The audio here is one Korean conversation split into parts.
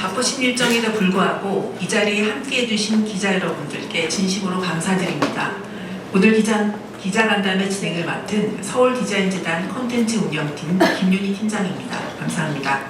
바쁘신 일정에도 불구하고 이 자리에 함께해 주신 기자 여러분들께 진심으로 감사드립니다. 오늘 기자간담회 진행을 맡은 서울디자인재단 콘텐츠 운영팀 김윤희 팀장입니다. 감사합니다.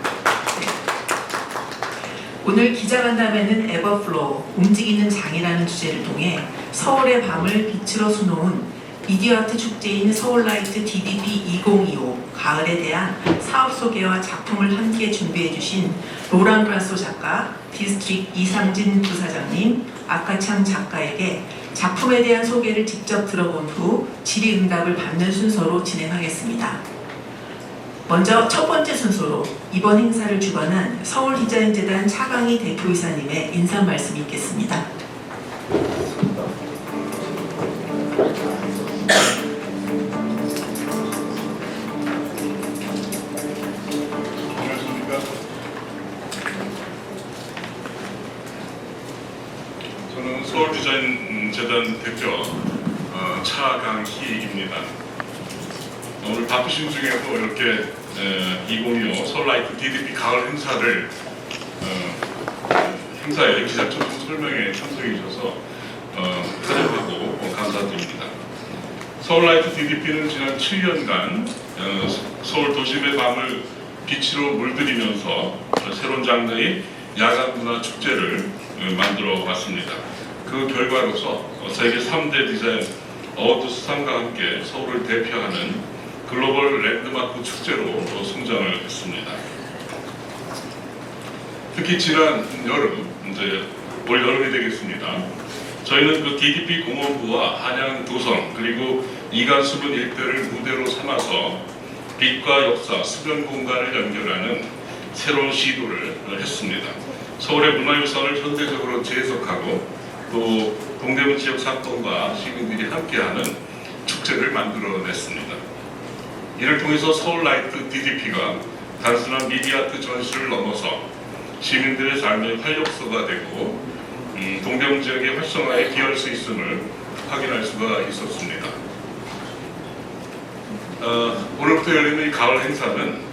오늘 기자간담회는 에버플로우, 움직이는 장이라는 주제를 통해 서울의 밤을 빛으로 수놓은 미디어아트 축제인 서울라이트 DDP 2025 가을에 대한 사업 소개와 작품을 함께 준비해 주신 로랑 브라소 작가, 디스트릭 이상진 부사장님, 아까창 작가에게 작품에 대한 소개를 직접 들어본 후 질의응답을 받는 순서로 진행하겠습니다. 먼저 첫 번째 순서로 이번 행사를 주관한 서울디자인재단 차강희 대표이사님의 인사 말씀이 있겠습니다. 안녕하십니까. 저는 서울디자인재단 대표 차강희입니다. 오늘 바쁘신 중에도 이렇게 2025 서울라이트 DDP 가을 행사를 행사에 기자 초청 설명에 참석해 주셔서 환영하고 감사드립니다. 서울라이트 DDP는 지난 7년간 서울 도심의 밤을 빛으로 물들이면서 새로운 장르의 야간 문화 축제를 만들어 왔습니다. 그 결과로서 세계 3대 디자인 어워드 수상과 함께 서울을 대표하는 글로벌 랜드마크 축제로 성장을 했습니다. 특히 지난 여름, 이제 올 여름이 되겠습니다. 저희는 그 DDP 공원부와 한양 도성 그리고 이간수분 일대를 무대로 삼아서 빛과 역사, 수변 공간을 연결하는 새로운 시도를 했습니다. 서울의 문화유산을 현대적으로 재해석하고 또 동대문 지역 사건과 시민들이 함께하는 축제를 만들어냈습니다. 이를 통해서 서울라이트 DDP가 단순한 미디어아트 전시를 넘어서 시민들의 삶의 활력소가 되고 동대문 지역의 활성화에 기여할 수 있음을 확인할 수가 있었습니다. 오늘부터 열리는 이 가을 행사는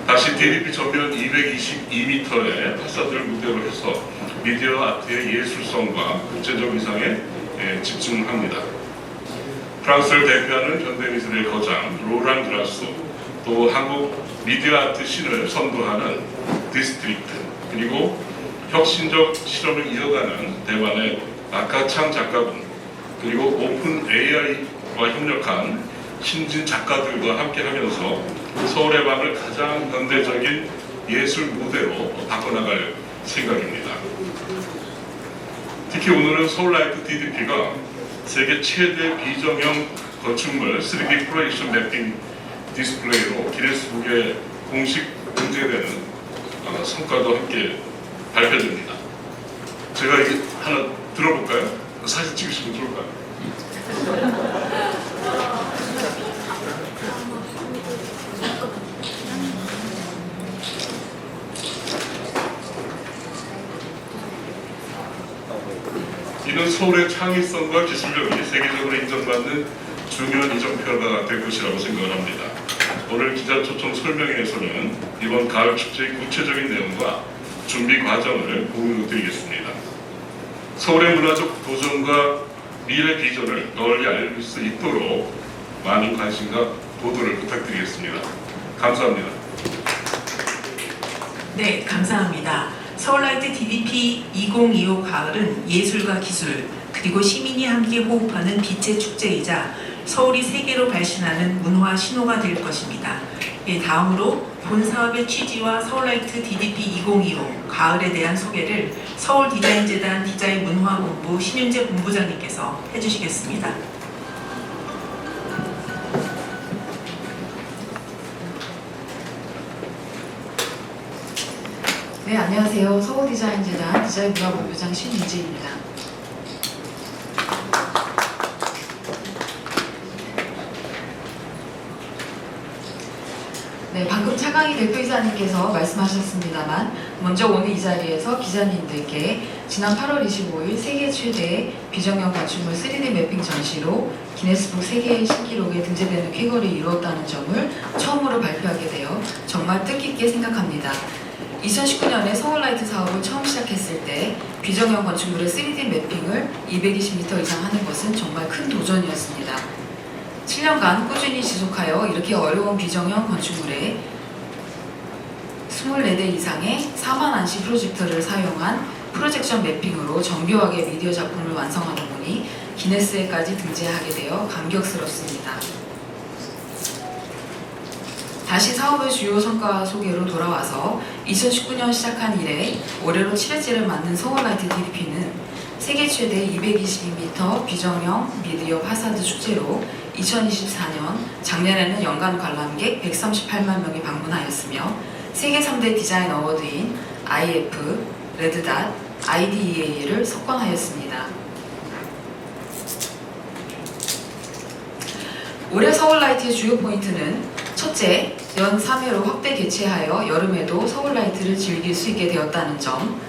다시 DDP 전면 222m의 파사드를 무대로 해서 미디어 아트의 예술성과 국제적 위상에 집중합니다. 프랑스를 대표하는 현대미술의 거장 로랑 브라소, 또 한국 미디어 아트 신을 선도하는 디스트릭트, 그리고 혁신적 실험을 이어가는 대만의 아까창 작가분, 그리고 오픈 AI와 협력한 신진 작가들과 함께하면서 서울의 밤을 가장 현대적인 예술 무대로 바꿔나갈 생각입니다. 특히 오늘은 서울라이트 DDP가 세계 최대 비정형 건축물 3D 프로젝션 매핑 디스플레이로 기네스북에 공식 등재되는 성과도 함께 발표됩니다. 제가 이게 하나 들어볼까요? 사진 찍으시면 좋을까요? 이는 서울의 창의성과 기술력이 세계적으로 인정받는 중요한 이정표가 될 것이라고 생각을 합니다. 오늘 기자 초청 설명회에서는 이번 가을 축제의 구체적인 내용과 준비 과정을 공유드리겠습니다. 서울의 문화적 도전과 미래 비전을 널리 알릴 수 있도록 많은 관심과 보도를 부탁드리겠습니다. 감사합니다. 네, 감사합니다. 서울라이트 DDP 2025 가을은 예술과 기술, 그리고 시민이 함께 호흡하는 빛의 축제이자 서울이 세계로 발신하는 문화 신호가 될 것입니다. 다음으로 본 사업의 취지와 서울라이트 DDP 2025 가을에 대한 소개를 서울디자인재단 디자인문화본부 신윤재 본부장님께서 해주시겠습니다. 네, 안녕하세요. 서울디자인재단 디자인문화본부장 신윤재입니다. 네, 방금 차강희 대표이사님께서 말씀하셨습니다만 먼저 오늘 이 자리에서 기자님들께 지난 8월 25일 세계 최대의 비정형 건축물 3D 매핑 전시로 기네스북 세계 신기록에 등재되는 쾌거를 이루었다는 점을 처음으로 발표하게 되어 정말 뜻깊게 생각합니다. 2019년에 서울라이트 사업을 처음 시작했을 때 비정형 건축물의 3D 매핑을 220m 이상 하는 것은 정말 큰 도전이었습니다. 7년간 꾸준히 지속하여 이렇게 어려운 비정형 건축물에 24대 이상의 4만 안시 프로젝터를 사용한 프로젝션 매핑으로 정교하게 미디어 작품을 완성하다 보니 기네스에까지 등재하게 되어 감격스럽습니다. 다시 사업의 주요 성과 소개로 돌아와서 2019년 시작한 이래 올해로 7회째를 맞는 서울라이트 DDP는 세계 최대 222m 비정형 미디어 파사드 축제로 2024년 작년에는 연간 관람객 138만 명이 방문하였으며 세계 3대 디자인 어워드인 IF, 레드닷, IDEA를 석권하였습니다. 올해 서울라이트의 주요 포인트는 첫째, 연 3회로 확대 개최하여 여름에도 서울라이트를 즐길 수 있게 되었다는 점.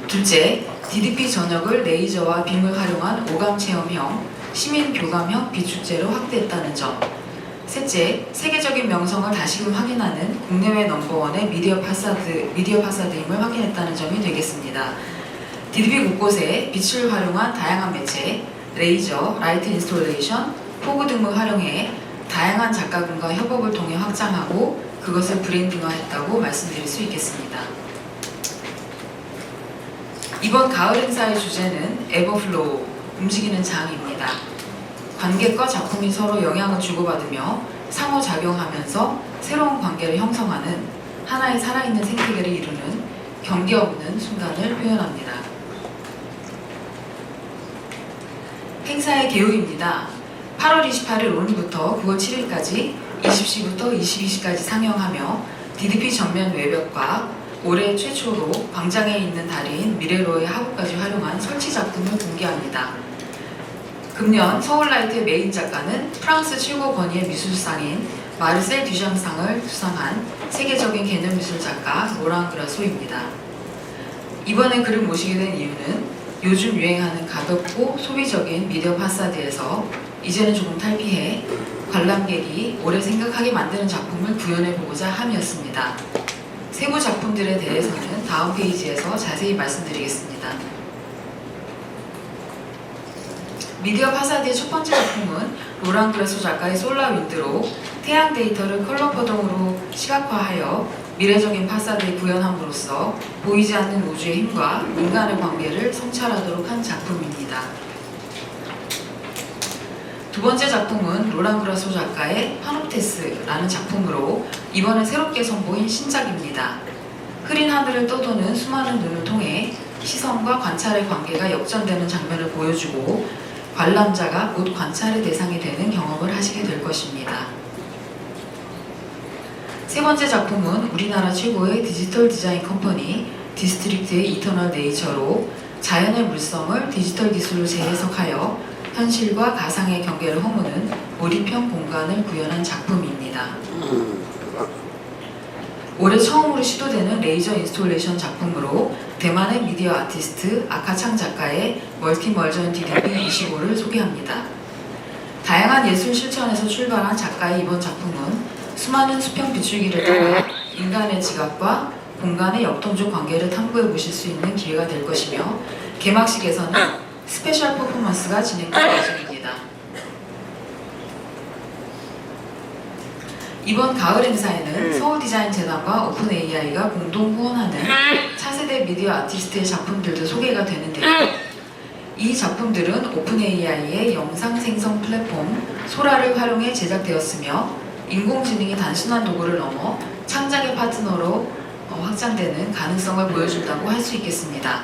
둘째, DDP 전역을 레이저와 빔을 활용한 오감 체험형, 시민 교감형 비축제로 확대했다는 점. 셋째, 세계적인 명성을 다시금 확인하는 국내외 넘버원의 미디어 파사드임을 확인했다는 점이 되겠습니다. DDP 곳곳에 빛을 활용한 다양한 매체, 레이저, 라이트 인스톨레이션, 포구 등을 활용해 다양한 작가군과 협업을 통해 확장하고 그것을 브랜딩화했다고 말씀드릴 수 있겠습니다. 이번 가을 행사의 주제는 에버플로우, 움직이는 장입니다. 관객과 작품이 서로 영향을 주고받으며 상호작용하면서 새로운 관계를 형성하는 하나의 살아있는 생태계를 이루는 경계 없는 순간을 표현합니다. 행사의 개요입니다. 8월 28일 오늘부터 9월 7일까지 20시부터 22시까지 상영하며 DDP 전면 외벽과 올해 최초로 광장에 있는 다리인 미래로의 하부까지 활용한 설치 작품을 공개합니다. 금년 서울라이트의 메인 작가는 프랑스 최고 권위의 미술상인 마르셀 듀샹상을 수상한 세계적인 개념미술 작가 로랑 그라소입니다. 이번에 그를 모시게 된 이유는 요즘 유행하는 가볍고 소비적인 미디어 파사드에서 이제는 조금 탈피해 관람객이 오래 생각하게 만드는 작품을 구현해보고자 함이었습니다. 세부 작품들에 대해서는 다음 페이지에서 자세히 말씀드리겠습니다. 미디어 파사드의 첫 번째 작품은 로랑 그라소 작가의 솔라 윈드로 태양 데이터를 컬러 포동으로 시각화하여 미래적인 파사드에 구현함으로써 보이지 않는 우주의 힘과 인간의 관계를 성찰하도록 한 작품입니다. 두 번째 작품은 로랑 그라소 작가의 파노테스라는 작품으로 이번에 새롭게 선보인 신작입니다. 흐린 하늘을 떠도는 수많은 눈을 통해 시선과 관찰의 관계가 역전되는 장면을 보여주고 관람자가 곧 관찰의 대상이 되는 경험을 하시게 될 것입니다. 세 번째 작품은 우리나라 최고의 디지털 디자인 컴퍼니 디스트릭트의 이터널 네이처로 자연의 물성을 디지털 기술로 재해석하여 현실과 가상의 경계를 허무는 몰입형 공간을 구현한 작품입니다. 올해 처음으로 시도되는 레이저 인스톨레이션 작품으로 대만의 미디어 아티스트 아카창 작가의 멀티멀전 DDP 25를 소개합니다. 다양한 예술 실천에서 출발한 작가의 이번 작품은 수많은 수평 비추기를 따라 인간의 지각과 공간의 역동적 관계를 탐구해 보실 수 있는 기회가 될 것이며 개막식에서는 스페셜 퍼포먼스가 진행될 예정입니다. 이번 가을 행사에는 서울디자인재단과 오픈AI가 공동 후원하는 차세대 미디어 아티스트의 작품들도 소개가 되는데요. 이 작품들은 오픈AI의 영상 생성 플랫폼 소라를 활용해 제작되었으며 인공지능이 단순한 도구를 넘어 창작의 파트너로 확장되는 가능성을 보여준다고 할 수 있겠습니다.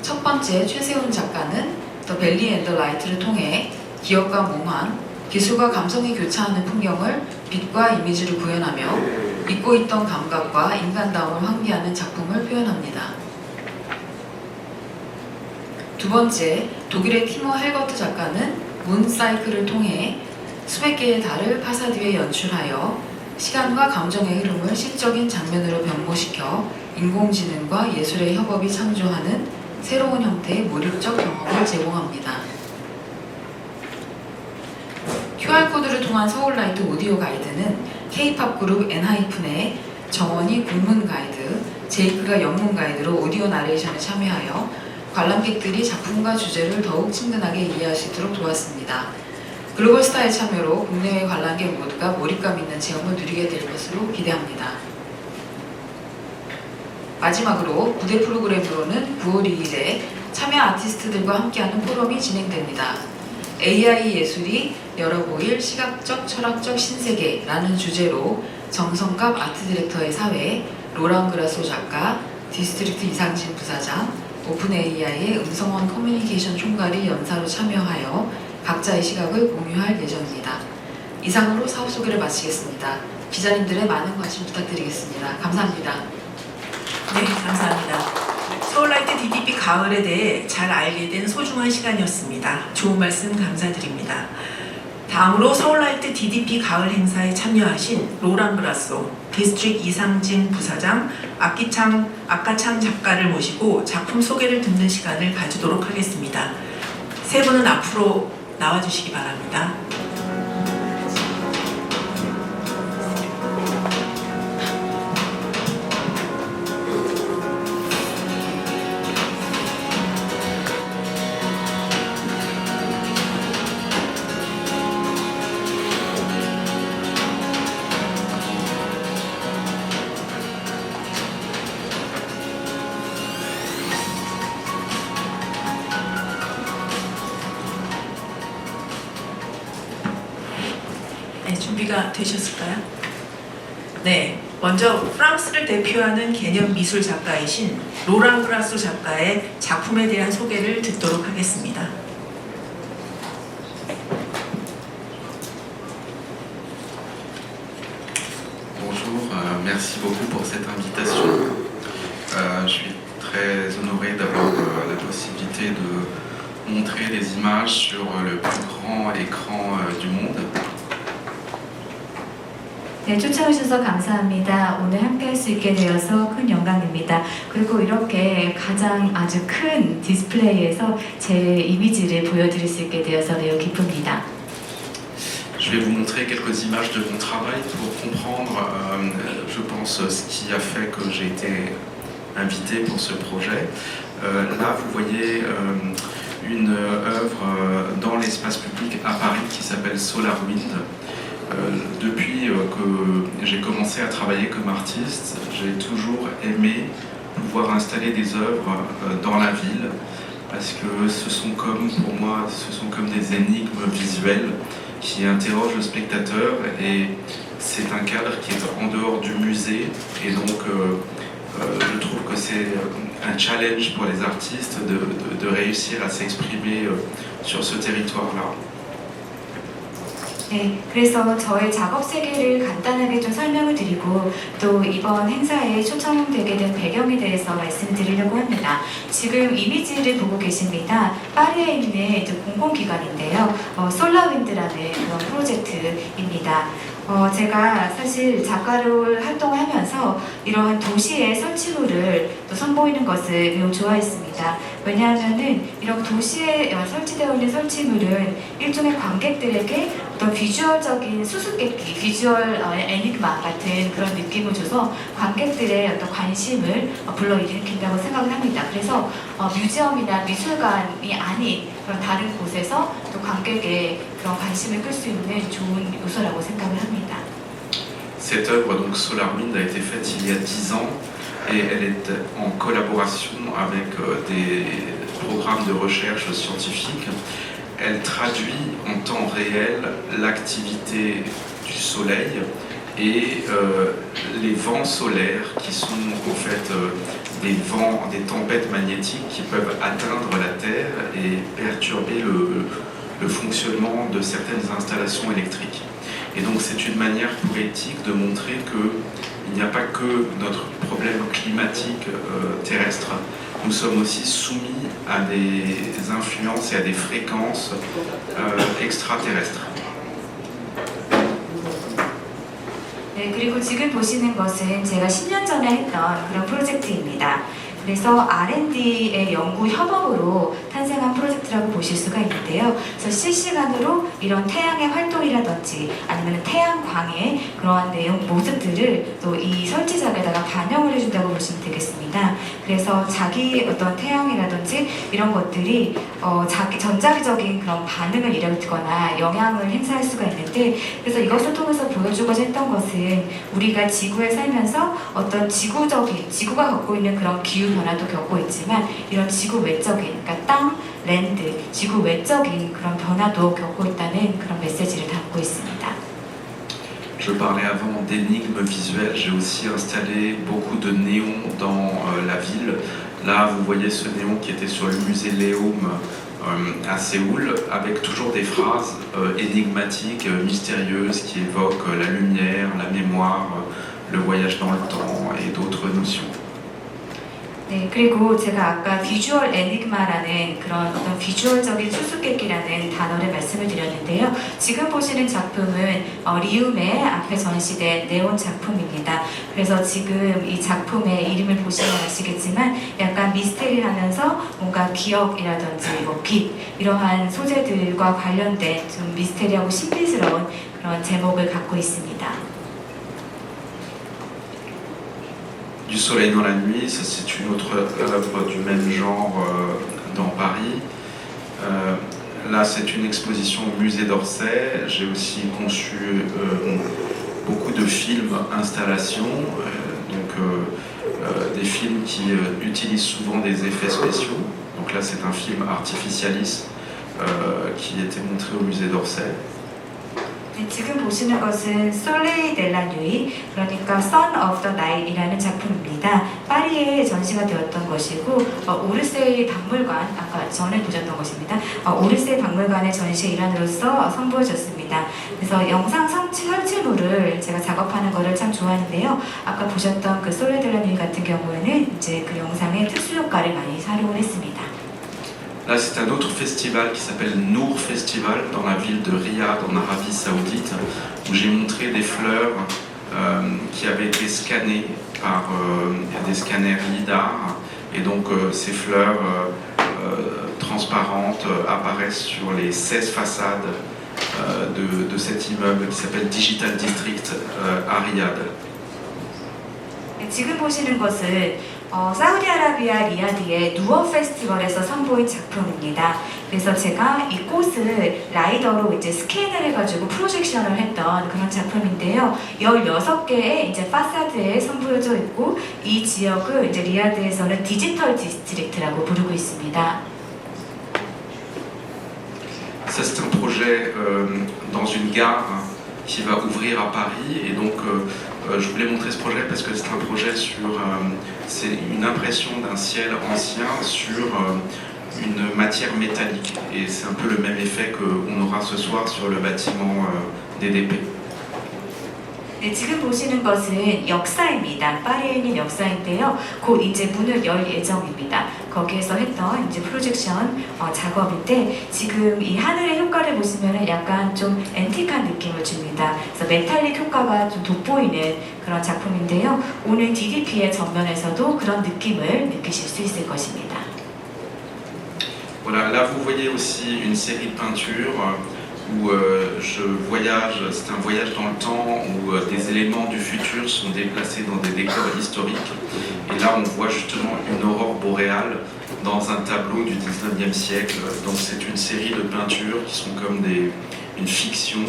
첫 번째 최세훈 작가는 더 벨리 앤 더 라이트를 통해 기억과 몽환, 기술과 감성이 교차하는 풍경을 빛과 이미지를 구현하며 잊고 있던 감각과 인간다움을 환기하는 작품을 표현합니다. 두 번째, 독일의 티모 헬거트 작가는 문 사이클을 통해 수백 개의 달을 파사드 위에 연출하여 시간과 감정의 흐름을 시적인 장면으로 변모시켜 인공지능과 예술의 협업이 창조하는 새로운 형태의 몰입적 경험을 제공합니다. QR코드를 통한 서울라이트 오디오 가이드는 K-팝 그룹 엔하이픈의 정원이 국문 가이드, 제이크가 영문 가이드로 오디오 나레이션에 참여하여 관람객들이 작품과 주제를 더욱 친근하게 이해할 수 있도록 도왔습니다. 글로벌 스타의 참여로 국내외 관람객 모두가 몰입감 있는 체험을 누리게 될 것으로 기대합니다. 마지막으로 무대 프로그램으로는 9월 2일에 참여 아티스트들과 함께하는 포럼이 진행됩니다. AI 예술이 열어보일 시각적 철학적 신세계라는 주제로 정성갑 아트 디렉터의 사회, 로랑 그라소 작가, 디스트릭트 이상진 부사장, 오픈 AI의 음성원 커뮤니케이션 총괄이 연사로 참여하여 각자의 시각을 공유할 예정입니다. 이상으로 사업 소개를 마치겠습니다. 기자님들의 많은 관심 부탁드리겠습니다. 감사합니다. 네, 감사합니다. 서울라이트 DDP 가을에 대해 잘 알게 된 소중한 시간이었습니다. 좋은 말씀 감사드립니다. 다음으로 서울라이트 DDP 가을 행사에 참여하신 로랑 그라소, 디스트릭 이상진 부사장, 아까창 작가를 모시고 작품 소개를 듣는 시간을 가지도록 하겠습니다. 세 분은 앞으로 나와주시기 바랍니다. 네, 준비가 되셨을까요? 네, 먼저 프랑스를 대표하는 개념 미술 작가이신 로랑 그라소 작가의 작품에 대한 소개를 듣도록 하겠습니다. Bonjour, merci beaucoup pour cette invitation. Je suis très honoré d'avoir la possibilité de montrer des images sur le plus grand écran du monde. 네, 쫓아오셔서 감사합니다. 오늘 함께 할 수 있게 되어서 큰 영광입니다. 그리고 이렇게 가장 아주 큰 디스플레이에서 제 이미지를 보여드릴 수 있게 되어서 매우 기쁩니다. Je vais vous montrer quelques images de mon travail pour comprendre, je pense, ce qui a fait que j'ai été invité pour ce projet. Là, vous voyez une œuvre dans l'espace public à Paris qui s'appelle SolarWind. Depuis que j'ai commencé à travailler comme artiste, j'ai toujours aimé pouvoir installer des œuvres dans la ville parce que ce sont comme, pour moi, ce sont comme des énigmes visuelles qui interrogent le spectateur et c'est un cadre qui est en dehors du musée et donc je trouve que c'est un challenge pour les artistes de réussir à s'exprimer sur ce territoire-là. 네, 그래서 저의 작업 세계를 간단하게 좀 설명을 드리고 또 이번 행사에 초청되게 된 배경에 대해서 말씀드리려고 합니다. 지금 이미지를 보고 계십니다. 파리에 있는 공공기관인데요. 솔라윈드라는 그런 프로젝트입니다. 제가 사실 작가로 활동을 하면서 이러한 도시의 설치물을 또 선보이는 것을 매우 좋아했습니다. 왜냐하면은 이런 도시에 설치되어 있는 설치물은 일종의 관객들에게 어떤 비주얼적인 수수께끼, 비주얼 애니그마 같은 그런 느낌을 줘서 관객들의 어떤 관심을 불러일으킨다고 생각을 합니다. 그래서 뮤지엄이나 미술관이 아닌 그런 다른 곳에서 또 관객의 그런 관심을 끌 수 있는 좋은 요소라고 생각을 합니다. Cette œuvre, donc SolarWind, a été faite il y a 10 ans et elle est en collaboration avec des programmes de recherche scientifique. Elle traduit en temps réel l'activité du Soleil et les vents solaires qui sont en fait des vents, des tempêtes magnétiques qui peuvent atteindre la Terre et perturber le fonctionnement de certaines installations électriques. Et donc c'est une manière poétique de montrer qu'il n'y a pas que notre problème climatique terrestre, nous sommes aussi soumis à des influences et à des fréquences extraterrestres. 네, 그리고 지금 보시는 것은 제가 10년 전에 했던 그런 프로젝트입니다. 그래서 R&D의 연구 협업으로 탄생한 프로젝트라고 보실 수가 있는데요. 그래서 실시간으로 이런 태양의 활동이라든지 아니면 태양광의 그러한 내용 모습들을 또 이 설치작에다가 반영을 해준다고 보시면 되겠습니다. 그래서 자기 어떤 태양이라든지 이런 것들이 자기 전자기적인 그런 반응을 일으키거나 영향을 행사할 수가 있는데, 그래서 이것을 통해서 보여주고자 했던 것은 우리가 지구에 살면서 어떤 지구가 갖고 있는 그런 기후 변화도 겪고 있지만 이런 지구 외적인, 그러니까 땅, 랜드, 지구 외적인 그런 변화도 겪고 있다는 그런 메시지를 담고 있습니다. Je parlais avant d'énigmes visuelles, j'ai aussi installé beaucoup de néons dans la ville. Là, vous voyez ce néon qui était sur le musée Léum à Séoul, avec toujours des phrases énigmatiques, mystérieuses, qui évoquent la lumière, la mémoire, le voyage dans le temps et d'autres notions. 네, 그리고 제가 아까 비주얼 애니그마라는 그런 어떤 비주얼적인 수수께끼라는 단어를 말씀을 드렸는데요. 지금 보시는 작품은 리움의 앞에 전시된 네온 작품입니다. 그래서 지금 이 작품의 이름을 보시면 아시겠지만 약간 미스테리하면서 뭔가 기억이라든지 뭐 빛 이러한 소재들과 관련된 좀 미스테리하고 신비스러운 그런 제목을 갖고 있습니다. Du soleil dans la nuit, ça c'est une autre œuvre du même genre dans Paris. Là c'est une exposition au musée d'Orsay. J'ai aussi conçu beaucoup de films installations, des films qui utilisent souvent des effets spéciaux. Donc là c'est un film Artificialis qui était montré au musée d'Orsay. 네, 지금 보시는 것은 솔레이 델라 뉴이, 그러니까 Son of the Night이라는 작품입니다. 파리에 전시가 되었던 것이고 오르세이 박물관, 아까 전에 보셨던 것입니다. 오르세이 박물관의 전시의 일환으로서 선보여졌습니다. 그래서 영상 설치물을 제가 작업하는 거를 참 좋아하는데요. 아까 보셨던 그 솔레이 델라 뉴이 같은 경우에는 이제 그 영상의 특수 효과를 많이 활용을 했습니다. Là, c'est un autre festival qui s'appelle Nour Festival dans la ville de Riyad en Arabie Saoudite, où j'ai montré des fleurs qui avaient été scannées par des scanners LIDAR, et donc ces fleurs transparentes apparaissent sur les 16 façades de cet immeuble qui s'appelle Digital District à Riyad. 지금 보시는 것은 사우디아라비아 리야드의 누어 페스티벌에서 선보인 작품입니다. 그래서 제가 이 꽃을 라이더로 이제 스캔을 해가지고 프로젝션을 했던 그런 작품인데요. 16개의 이제 파사드에 선보여져 있고 이 지역을 이제 리야드에서는 디지털 디스트릭트라고 부르고 있습니다. Ça, c'est un projet dans une gare qui va ouvrir à Paris, et donc je voulais montrer ce projet parce que c'est un projet c'est une impression d'un ciel ancien sur une matière métallique, et c'est un peu le même effet qu'on aura ce soir sur le bâtiment DDP. 네, 지금 보시는 것은 역사입니다. 파리에 있는 역사인데요. 곧 이제 문을 열 예정입니다. 거기에서 했던 이제 프로젝션 작업인데, 지금 이 하늘의 효과를 보시면 약간 좀 앤틱한 느낌을 줍니다. 그래서 메탈릭 효과가 좀 돋보이는 그런 작품인데요. 오늘 DDP의 전면에서도 그런 느낌을 느끼실 수 있을 것입니다. Voilà, là vous voyez aussi une série de peintures où je voyage, c'est un voyage dans le temps où des éléments du futur sont déplacés dans des décors historiques. Et là on voit justement une aurore boréale dans un tableau du 19e siècle. Donc c'est une série de peintures qui sont comme une fiction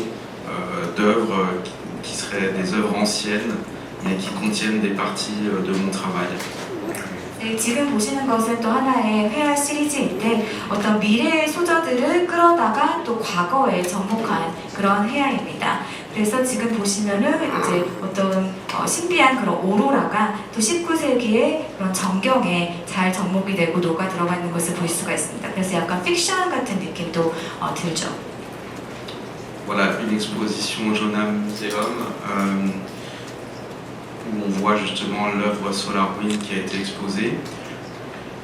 d'œuvres qui seraient des œuvres anciennes mais qui contiennent des parties de mon travail. 네, 지금 보시는 것은 또 하나의 회화 시리즈인데 어떤 미래의 소저들을 끌어다가 또 과거에 접목한 그런 회화입니다. 그래서 지금 보시면은 이제 어떤 신비한 그런 오로라가 또 19세기의 그런 전경에 잘 접목이 되고 녹아 들어가 있는 것을 볼 수가 있습니다. 그래서 약간 픽션 같은 느낌도 들죠. Voilà, une exposition au Jeonnam Museum où on voit justement l'œuvre SolarWind qui a été exposée.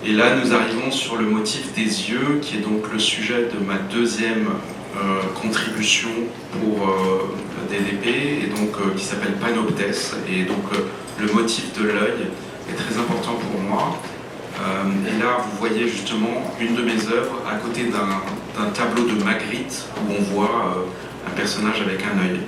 Et là, nous arrivons sur le motif des yeux, qui est donc le sujet de ma deuxième contribution pour DDP, et donc qui s'appelle Panoptes. Et donc le motif de l'œil est très important pour moi. Et là, vous voyez justement une de mes œuvres à côté d'un tableau de Magritte où on voit un personnage avec un œil.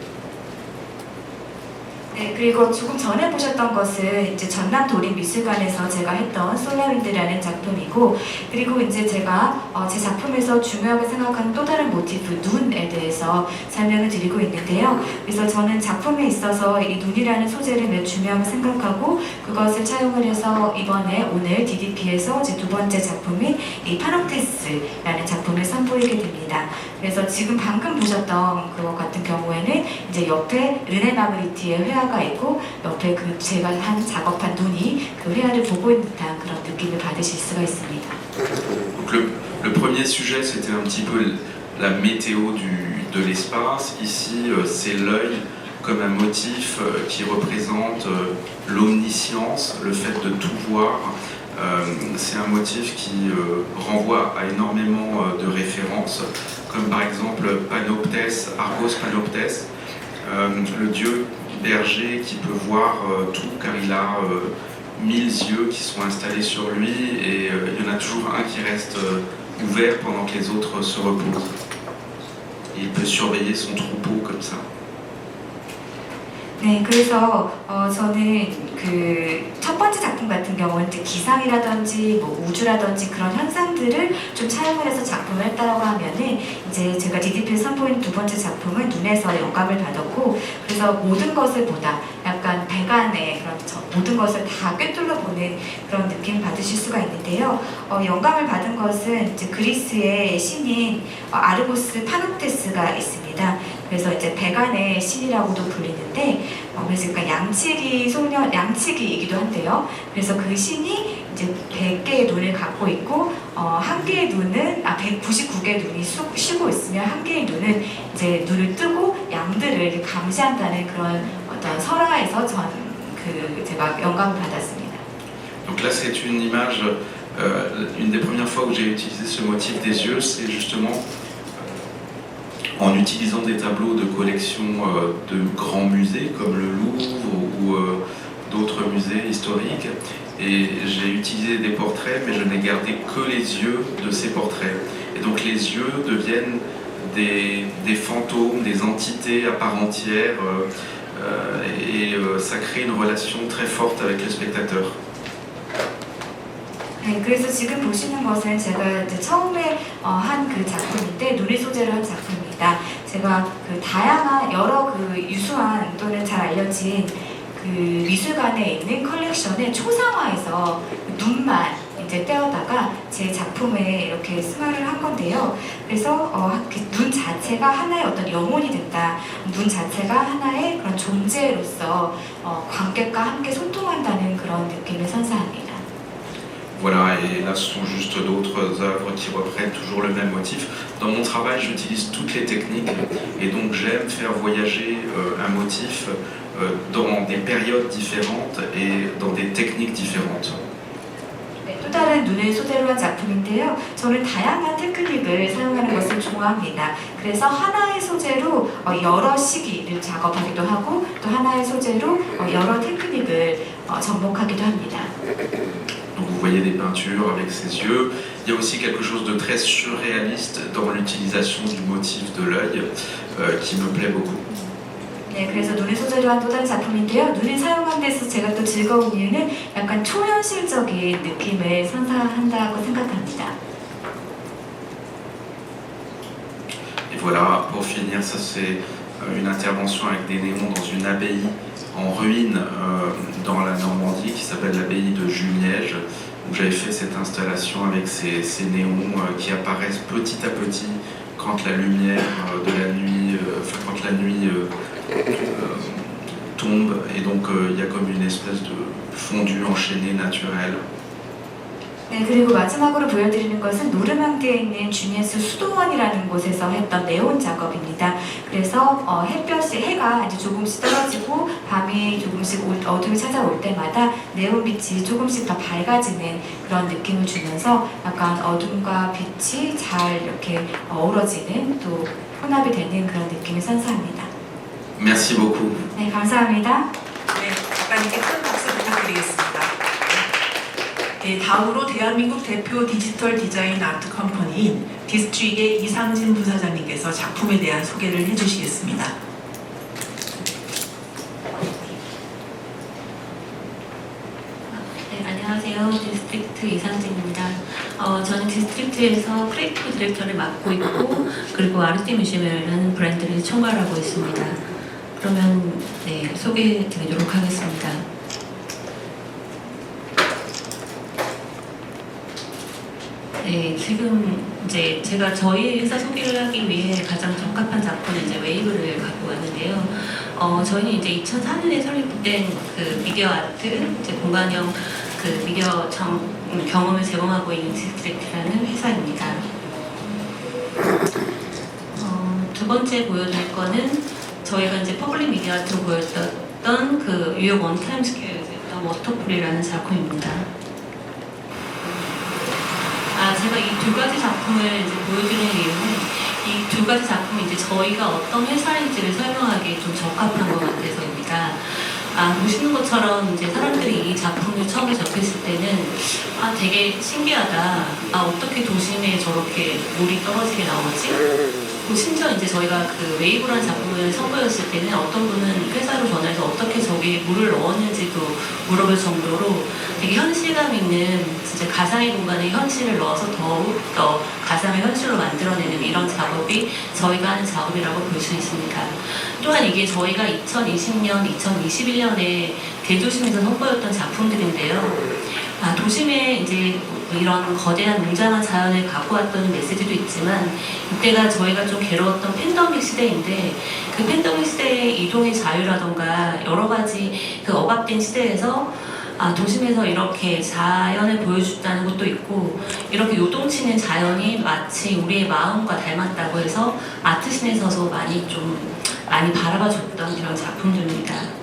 네, 그리고 조금 전에 보셨던 것은 이제 전남 도립미술관에서 제가 했던 솔라윈드라는 작품이고, 그리고 이제 제가 제 작품에서 중요하게 생각하는 또 다른 모티프 눈에 대해서 설명을 드리고 있는데요. 그래서 저는 작품에 있어서 이 눈이라는 소재를 매우 중요하게 생각하고 그것을 차용을 해서 이번에 오늘 DDP에서 제 두 번째 작품인 이 파녹테스라는 작품을 선보이게 됩니다. 그래서 지금 방금 보셨던 그것 같은 경우에는 이제 옆에 르네 마그리티의 회화가 있고 옆에 그 제가 한 작업한 눈이 그 회화를 보고 있는 듯한 그런 느낌을 받으실 수가 있습니다. Donc le premier sujet, c'était un petit peu la météo de l'espace. Ici, c'est l'œil comme un motif qui représente l'omniscience, le fait de tout voir. C'est un motif qui renvoie à énormément de références, comme par exemple Panoptes, Argos Panoptes, le dieu berger qui peut voir tout car il a 1000 yeux qui sont installés sur lui et il y en a toujours un qui reste ouvert pendant que les autres se reposent. Et il peut surveiller son troupeau comme ça. 네, 그래서 저는 그 첫 번째 작품 같은 경우는 이제 기상이라든지 뭐 우주라든지 그런 현상들을 좀 차용을 해서 작품을 했다고 하면은 이제 제가 DDP에서 선보인 두 번째 작품은 눈에서 영감을 받았고, 그래서 모든 것을 보다 약간 백안의 그런 모든 것을 다 꿰뚫어 보는 그런 느낌을 받으실 수가 있는데요. 영감을 받은 것은 이제 그리스의 신인 아르고스 파녹테스가 있습니다. 그래서 이제 백안의 신이라고도 불리는데, 그래서 그러니까 양치기이기도 한데요. 그래서 그 신이 이제 100개의 눈을 갖고 있고, 한 개의 눈은 199개의 눈이 쉬고 있으면 한 개의 눈은 이제 눈을 뜨고 양들을 이렇게 감시한다는 그런 어떤 설화에서 제가 영감을 받았습니다. Donc là, c'est une image, une des premières fois où j'ai utilisé ce motif des yeux, c'est justement en utilisant des tableaux de collection de grands musées comme le Louvre ou d'autres musées historiques. Et j'ai utilisé des portraits, mais je n'ai gardé que les yeux de ces portraits. Et donc les yeux deviennent des fantômes, des entités à part entière, et ça crée une relation très forte avec le spectateur. 네, 그래서 지금 보시는 것은 제가 이제 처음에 한 그 작품인데 눈을 소재로 한 작품입니다. 제가 그 다양한 여러 그 유수한 또는 잘 알려진 그 미술관에 있는 컬렉션을 초상화해서 눈만 이제 떼어다가 제 작품에 이렇게 승화를 한 건데요. 그래서 눈 자체가 하나의 어떤 영혼이 된다. 눈 자체가 하나의 그런 존재로서 관객과 함께 소통한다는 그런 느낌을 선사합니다. Voilà, et là ce sont juste d'autres œuvres qui reprennent toujours le même motif. Dans mon travail, j'utilise toutes les techniques et donc j'aime faire voyager un motif dans des périodes différentes et dans des techniques différentes. 네, 또 다른 눈을 소재로 한 작품인데요. 저는 다양한 테크닉을 사용하는 것을 좋아합니다. 그래서 하나의 소재로 여러 시기를 작업하기도 하고 또 하나의 소재로 여러 테크닉을 접목하기도 합니다. Donc vous voyez des peintures avec ses yeux. Il y a aussi quelque chose de très surréaliste dans l'utilisation du motif de l'œil qui me plaît beaucoup. 네, 그래서 눈을 소재로 한 또 다른 작품인데요. 눈을 사용한 데서 제가 또 즐거운 이유는 약간 초현실적인 느낌을 선사한다고 생각합니다. Et voilà, pour finir, ça c'est une intervention avec des néons dans une abbaye en ruine dans la Normandie qui s'appelle l'abbaye de Jumièges, où j'avais fait cette installation avec ces néons qui apparaissent petit à petit quand la lumière de la nuit, quand la nuit tombe, et donc il y a comme une espèce de fondu enchaîné naturel. 네, 그리고 마지막으로 보여드리는 것은 노르망디에 있는 주니에스 수도원이라는 곳에서 했던 네온 작업입니다. 그래서 해가 이제 조금씩 떨어지고 밤이 조금씩 어둠이 찾아올 때마다 네온 빛이 조금씩 더 밝아지는 그런 느낌을 주면서 약간 어둠과 빛이 잘 이렇게 어우러지는 또 혼합이 되는 그런 느낌을 선사합니다. Merci beaucoup. 네, 감사합니다. 네, 작가님께 큰 박수 부탁드리겠습니다. 네, 다음으로 대한민국 대표 디지털 디자인 아트 컴퍼니인 디스트릭의 이상진 부사장님께서 작품에 대한 소개를 해주시겠습니다. 네, 안녕하세요. 디스트릭트 이상진입니다. 저는 디스트릭트에서 크리에이티브 디렉터를 맡고 있고 그리고 아르티 뮤지엄이라는 브랜드를 총괄하고 있습니다. 그러면 네, 소개해 드리도록 하겠습니다. 네, 지금 이제 제가 저희 회사 소개를 하기 위해 가장 적합한 작품은 이제 웨이브를 갖고 왔는데요. 저희는 이제 2004년에 설립된 그 미디어 아트, 이제 공간형 그 미디어 경험을 제공하고 있는 디스트릭트라는 회사입니다. 두 번째 보여드릴 거는 저희가 이제 퍼블릭 미디어 아트로 보였던 그 뉴욕 원타임 스퀘어였던 워터풀이라는 작품입니다. 제가 이 두 가지 작품을 이제 보여드리는 이유는 이 두 가지 작품이 이제 저희가 어떤 회사인지를 설명하기에 좀 적합한 것 같아서입니다. 보시는 것처럼 이제 사람들이 이 작품을 처음 접했을 때는 되게 신기하다. 어떻게 도심에 저렇게 물이 떨어지게 나오지? 심지어 이제 저희가 그 웨이브라는 작품을 선보였을 때는 어떤 분은 회사로 전화해서 어떻게 저기 물을 넣었는지도 물어볼 정도로 되게 현실감 있는 진짜 가상의 공간에 현실을 넣어서 더욱 더 가상의 현실로 만들어내는 이런 작업이 저희가 하는 작업이라고 볼 수 있습니다. 또한 이게 저희가 2020년, 2021년에 대도심에서 선보였던 작품들인데요. 도심에 이제 이런 거대한 웅장한 자연을 갖고 왔던 메시지도 있지만 이때가 저희가 좀 괴로웠던 팬데믹 시대인데 그 팬데믹 시대의 이동의 자유라던가 여러 가지 그 억압된 시대에서 도심에서 이렇게 자연을 보여줬다는 것도 있고 이렇게 요동치는 자연이 마치 우리의 마음과 닮았다고 해서 아트신에 서서 많이 바라봐줬던 이런 작품들입니다.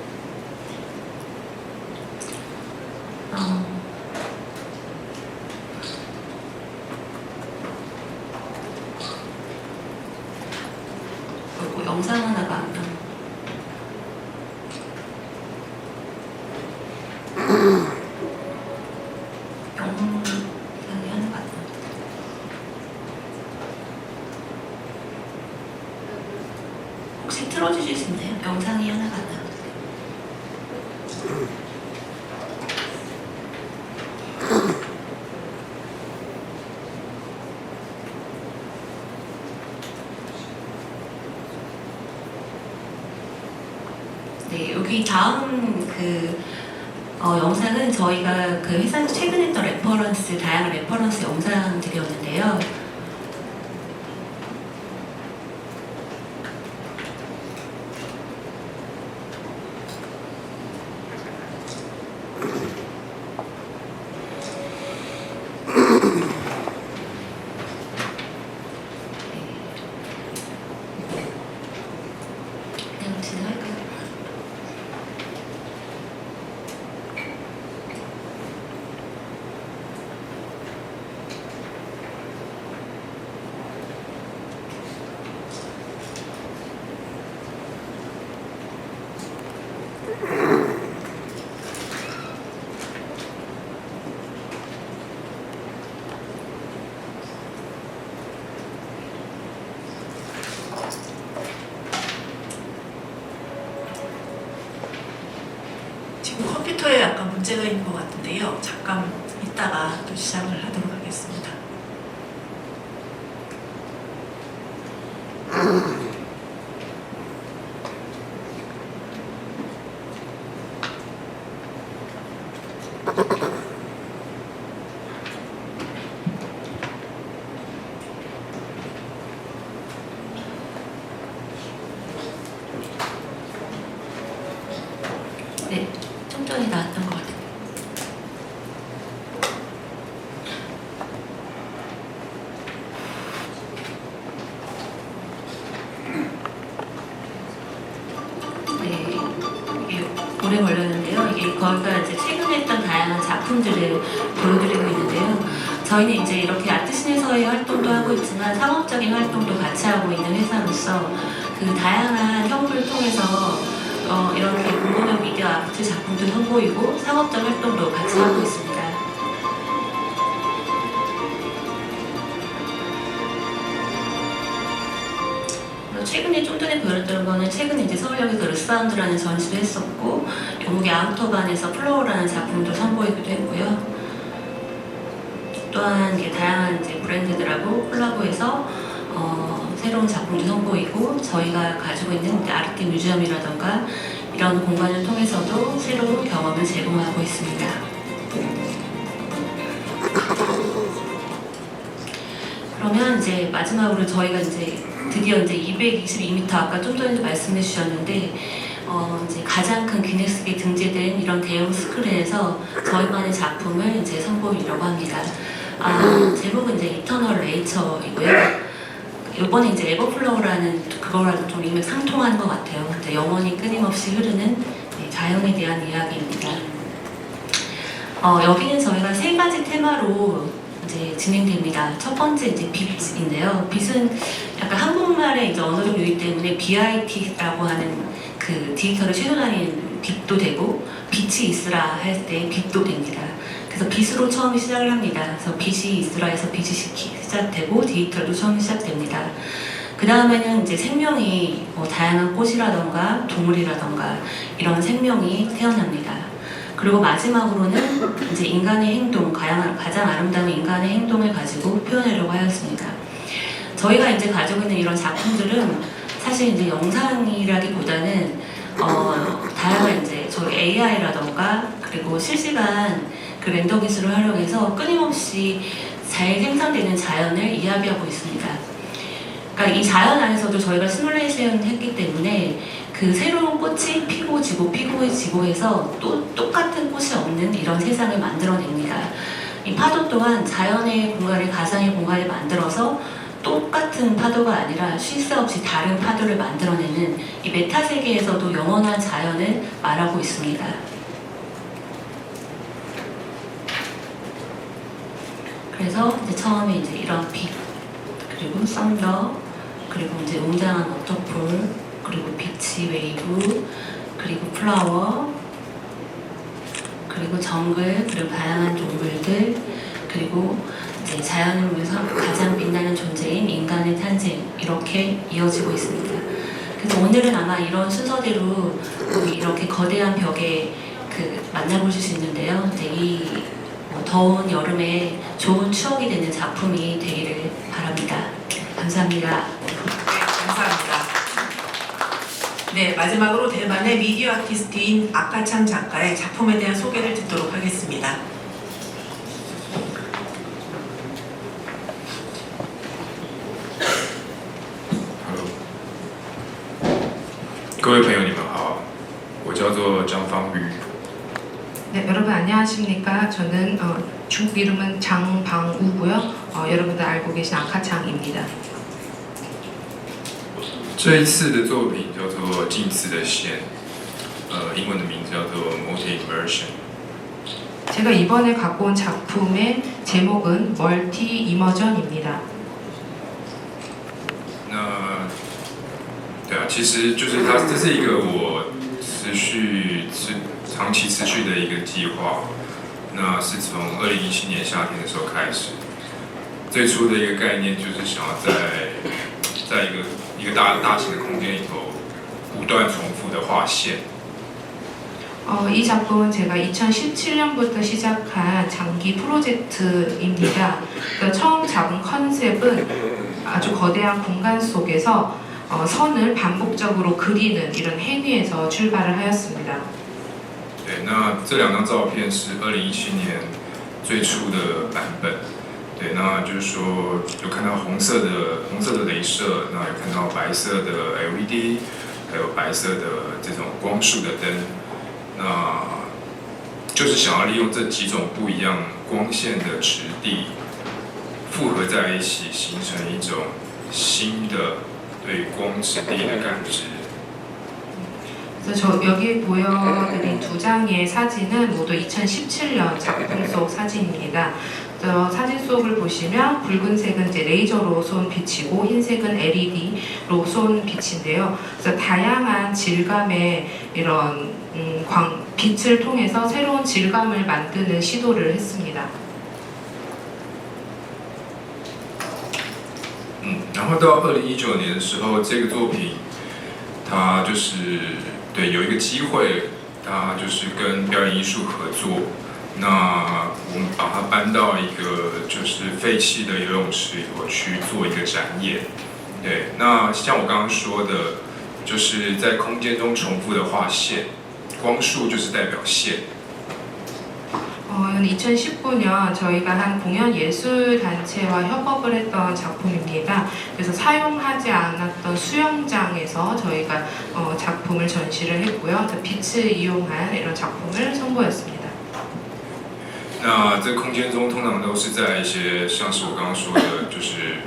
그리고 영상 하나가 안 나와요. 영상이 하나가 안 나와요. 혹시 틀어주실 수 있나요? 영상이 하나가 안 나와요. 네, 여기 다음 영상은 저희가 그 회사에서 최근에 했던 다양한 레퍼런스 영상들이었는데요. 그냥 진행할까요? 지금 컴퓨터에 약간 문제가 있는 것 같은데요. 잠깐 이따가 또 시작을 하도록 하겠습니다. 네, 좀 전에 나왔던 것 같아요. 네, 이게 오래 걸렸는데요. 이게 거기가 이제 최근에 했던 다양한 작품들을 보여드리고 있는데요. 저희는 이제 이렇게 아트신에서의 활동도 하고 있지만 상업적인 활동도 같이 하고 있는 회사로서 그 다양한 형태를 통해서 이렇게 공공형 미디어 아트 작품도 선보이고 상업적 활동도 같이 하고 있습니다. 최근에 좀 전에 보여드렸던 거는 최근에 이제 서울역에서 르사운드라는 전시도 했었고 영국의 아우터반에서 플로어라는 작품도 선보이기도 했고요. 또한 이제 다양한 이제 브랜드들하고 콜라보해서 새로운 작품도 선보이고 저희가 가지고 있는 이제 아르티 뮤지엄이라던가 이런 공간을 통해서도 새로운 경험을 제공하고 있습니다. 그러면 이제 마지막으로 저희가 이제 드디어 이제 222m 아까 좀 전에 말씀해 주셨는데 이제 가장 큰 기네스북에 등재된 이런 대형 스크린에서 저희만의 작품을 이제 선보이려고 합니다. 제목은 이제 이터널 네이처이고요. 이번에 이제 에버플로우라는 그거랑 좀 이미 상통하는 것 같아요. 이제 영원히 끊임없이 흐르는 자연에 대한 이야기입니다. 여기는 저희가 3가지 테마로 이제 진행됩니다. 첫 번째 이제 빛인데요. 빛은 약간 한국말의 이제 언어적 유의 때문에 BIT라고 하는 그 디지털을 최소단위인 빛도 되고 빛이 있으라 할 때 빛도 됩니다. 그래서 빛으로 처음 시작을 합니다. 그래서 빛이 있으라 해서 빛이 시작되고 디지털도 처음 시작됩니다. 그 다음에는 이제 생명이 다양한 꽃이라던가 동물이라던가 이런 생명이 태어납니다. 그리고 마지막으로는 이제 인간의 행동, 가장 아름다운 인간의 행동을 가지고 표현하려고 하였습니다. 저희가 이제 가지고 있는 이런 작품들은 사실 이제 영상이라기보다는 다양한 이제 저희 AI라던가 그리고 실시간 그 렌더 기술을 활용해서 끊임없이 잘 생성되는 자연을 이야기하고 있습니다. 그러니까 이 자연 안에서도 저희가 시뮬레이션 했기 때문에 그 새로운 꽃이 피고 지고 피고 지고 해서 또 똑같은 꽃이 없는 이런 세상을 만들어냅니다. 이 파도 또한 자연의 공간을 가상의 공간을 만들어서 똑같은 파도가 아니라 쉴 새 없이 다른 파도를 만들어내는 이 메타 세계에서도 영원한 자연을 말하고 있습니다. 그래서 이제 처음에 이제 이런 빛, 그리고 썬더, 그리고 이제 웅장한 워터풀, 그리고 빛이 웨이브, 그리고 플라워, 그리고 정글, 그리고 다양한 동물들, 그리고 이제 자연을 위해서 가장 빛나는 존재인 인간의 탄생, 이렇게 이어지고 있습니다. 그래서 오늘은 아마 이런 순서대로 우리 이렇게 거대한 벽에 만나보실 수 있는데요. 이제 이 더운 여름에 좋은 추억이 되는 작품이 되기를 바랍니다. 감사합니다. 감사합니다. 네, 마지막으로 대만의 미디어 아티스트인 아카창 작가의 작품에 대한 소개를 듣도록 하겠습니다. 各位朋友，你们好，我叫做张方宇。 네, 여러분 안녕하십니까? 저는 중국 이름은 장방우고요. 여러분들 알고 계신 아카창입니다. 这一次的作品叫做《近似的线》，英文的名字叫做 Multi Immersion。 제가 이번에 갖고 온 작품의 제목은 멀티 이머전입니다. 那，对啊，其实就是它，这是一个我长期持续的一个计划。那是从2017年夏天的时候开始，最初的一个概念就是想要在一个大型的空间里头不断重复的画线。 이 작품은 제가 2017년부터 시작한 장기 프로젝트입니다. 그러니까 처음 잡은 컨셉은 아주 거대한 공간 속에서 선을 반복적으로 그리는 이런 행위에서 출발을 하였습니다. 对，那这2张照片是2017年最初的版本。对，那就是说有看到红色的镭射，那有看到白色的 LED， 还有白色的这种光束的灯。那就是想要利用这几种不一样光线的质地复合在一起，形成一种新的对光质地的感知。 그래서 여기 보여드린 2장의 사진은 모두 2017년 작품 속 사진입니다. 사진 속을 보시면 붉은색은 이제 레이저로 쏜 빛이고 흰색은 LED로 쏜 빛인데요. 그래서 다양한 질감의 이런 빛을 통해서 새로운 질감을 만드는 시도를 했습니다. 然后到2019年的时候，这个作品它就是对有一个机会，它就是跟表演艺术合作。那我们把它搬到一个就是废弃的游泳池里头去做一个展演。对，那像我刚刚说的，就是在空间中重复的画线，光束就是代表线。 이건 2019년 저희가 한 공연 예술 단체와 협업을 했던 작품입니다. 그래서 사용하지 않았던 수영장에서 저희가 작품을 전시를 했고요. 빛을 이용한 이런 작품을 선보였습니다. 那这空间中通常都是在一些像是我刚刚说的，就是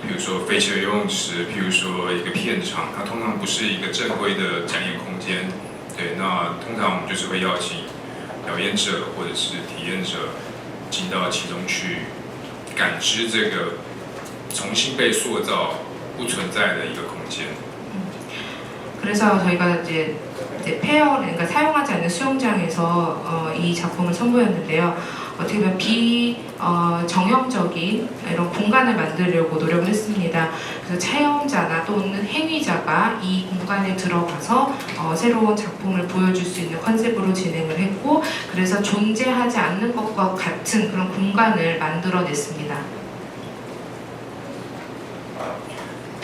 比如说废弃的游泳池，譬如说一个片场，它通常不是一个正规的展演空间。对，那通常我们就是会邀请表演者或者是体验者进到其中去，感知这个重新被塑造、不存在的一个空间。 그래서 저희가 이제 폐허, 그러니까 사용하지 않는 수영장에서 이 작품을 선보였는데요. 어떻게 보면 정형적인 이런 공간을 만들려고 노력을 했습니다. 그래서 체험자나 또는 행위자가 이 공간에 들어가서 새로운 작품을 보여줄 수 있는 컨셉으로 진행을 했고, 그래서 존재하지 않는 것과 같은 그런 공간을 만들어냈습니다.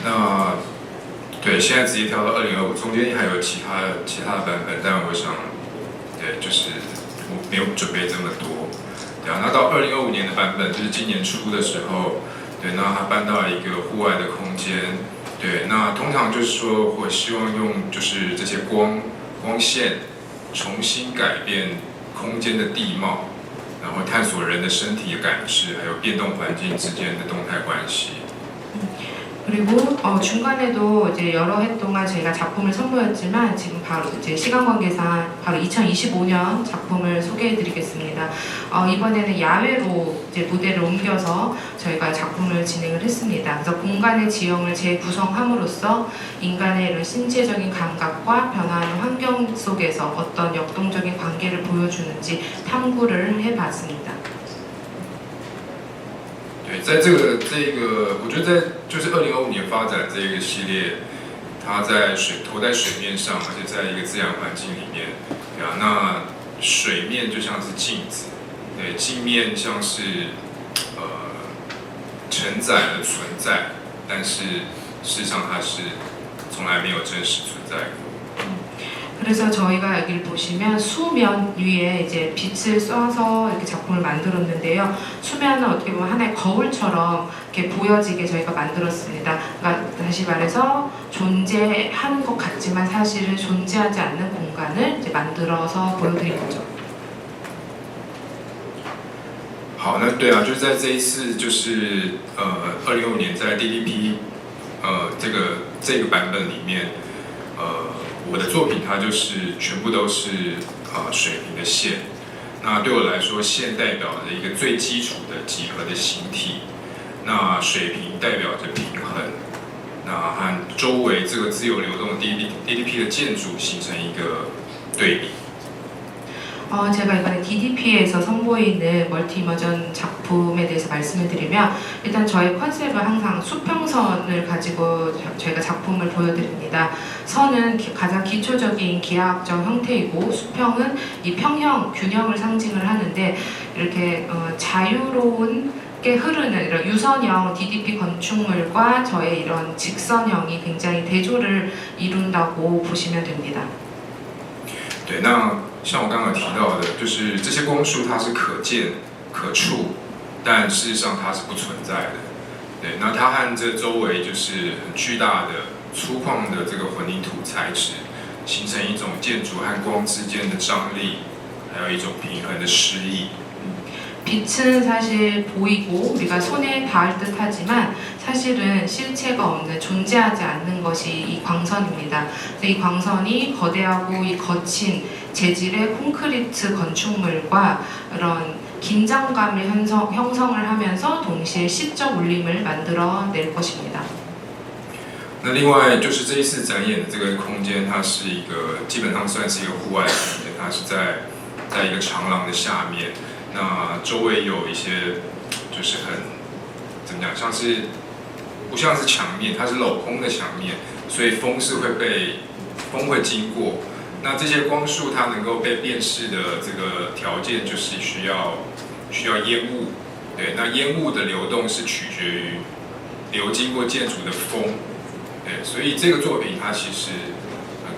那对，现在直接跳到2025，中间还有其他的版本，但我想，对，就是我没有准备这么多。对啊，那到2025年的版本，就是今年初的时候，对，那它搬到一个户外的空间，对，那通常就是说，我希望用就是这些光线，重新改变空间的地貌，然后探索人的身体的感知，还有变动环境之间的动态关系。 그리고 중간에도 이제 여러 해 동안 저희가 작품을 선보였지만 지금 바로 이제 시간 관계상 바로 2025년 작품을 소개해드리겠습니다. 이번에는 야외로 이제 무대를 옮겨서 저희가 작품을 진행을 했습니다. 그래서 공간의 지형을 재구성함으로써 인간의 이런 신체적인 감각과 변화하는 환경 속에서 어떤 역동적인 관계를 보여주는지 탐구를 해봤습니다. 对，在这个，我觉得在就是2025年发展这个系列，它在投在水面上，而且在一个自然环境里面，对啊，那水面就像是镜子，对，镜面像是承载了存在，但是事实上它是从来没有真实存在过。 그래서 저희가 여기를 보시면 수면 위에 이제 빛을 쏴서 이렇게 작품을 만들었는데요. 수면은 어떻게 보면 하나의 거울처럼 이렇게 보여지게 저희가 만들었습니다. 그러니까 다시 말해서 존재하는 것 같지만 사실은 존재하지 않는 공간을 이제 만들어서 보여드린 거죠. 好，那对啊，就是在这一次，就是2025年在 DDP 这个版本里面，我的作品它就是全部都是水平的线。那对我来说，线代表着一个最基础的几何的形体，那水平代表着平衡，那和周围这个自由流动的 DDP 的建筑形成一个对比。 제가 이번에 DDP에서 선보이는 멀티 이머전 작품에 대해서 말씀을 드리면 일단 저의 컨셉은 항상 수평선을 가지고 저희가 작품을 보여드립니다. 선은 가장 기초적인 기하학적 형태이고 수평은 이 평형, 균형을 상징을 하는데 이렇게 자유로운 게 흐르는 이런 유선형 DDP 건축물과 저의 이런 직선형이 굉장히 대조를 이룬다고 보시면 됩니다. 对，那像我刚刚提到的，就是这些光束它是可见、可触，但事实上它是不存在的。对，那它和这周围就是很巨大的、粗犷的这个混凝土材质，形成一种建筑和光之间的张力，还有一种平衡的诗意。 빛은 사실 보이고 우리가 손에 닿을 듯 하지만 사실은 실체가 없는 존재하지 않는 것이 이 광선입니다. 이 광선이 거대하고 이 거친 재질의 콘크리트 건축물과 이런 긴장감을 형성을 하면서 동시에 시적 울림을 만들어낼 것입니다. 那另外就是这一次展演的这个空间，它是一个基本上算是一个户外的空间，它是在一个长廊的下面。 那周围有一些，就是很怎么讲，像是不像是墙面，它是镂空的墙面，所以风会经过。那这些光束它能够被辨识的这个条件就是需要烟雾，对，那烟雾的流动是取决于流经过建筑的风，对，所以这个作品它其实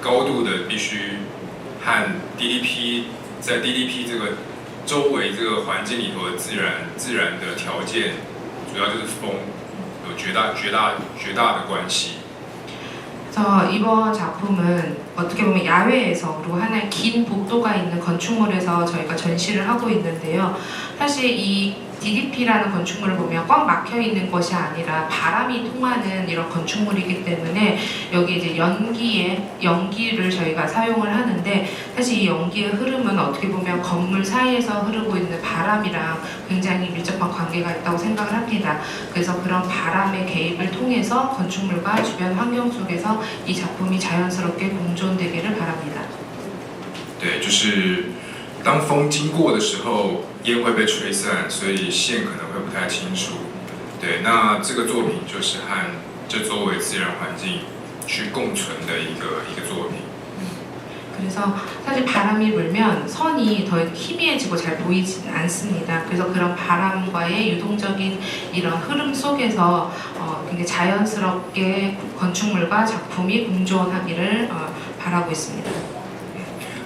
高度的必须和 DDP 在 DDP 这个周围这个环境里头的自然的条件，主要就是风，有绝大的关系。 그래서 이번 작품은 어떻게 보면 야외에서 그리고 하나의 긴 복도가 있는 건축물에서 저희가 전시를 하고 있는데요. 사실 이 DDP라는 건축물을 보면 꽉 막혀 있는 것이 아니라 바람이 통하는 이런 건축물이기 때문에 여기 이제 연기를 저희가 사용을 하는데 사실 이 연기의 흐름은 어떻게 보면 건물 사이에서 흐르고 있는 바람이랑 굉장히 밀접한 관계가 있다고 생각을 합니다. 그래서 그런 바람의 개입을 통해서 건축물과 주변 환경 속에서 이 작품이 자연스럽게 공존되기를 바랍니다. 对，就是当风经过的时候，烟会被吹散，所以线可能会不太清楚。对，那这个作品就是和这周围自然环境去共存的一个作品。 그래서 사실 바람이 불면 선이 더 희미해지고 잘 보이지 않습니다. 그래서 그런 바람과의 유동적인 이런 흐름 속에서 굉장히 자연스럽게 건축물과 작품이 공존하기를 바라고 있습니다.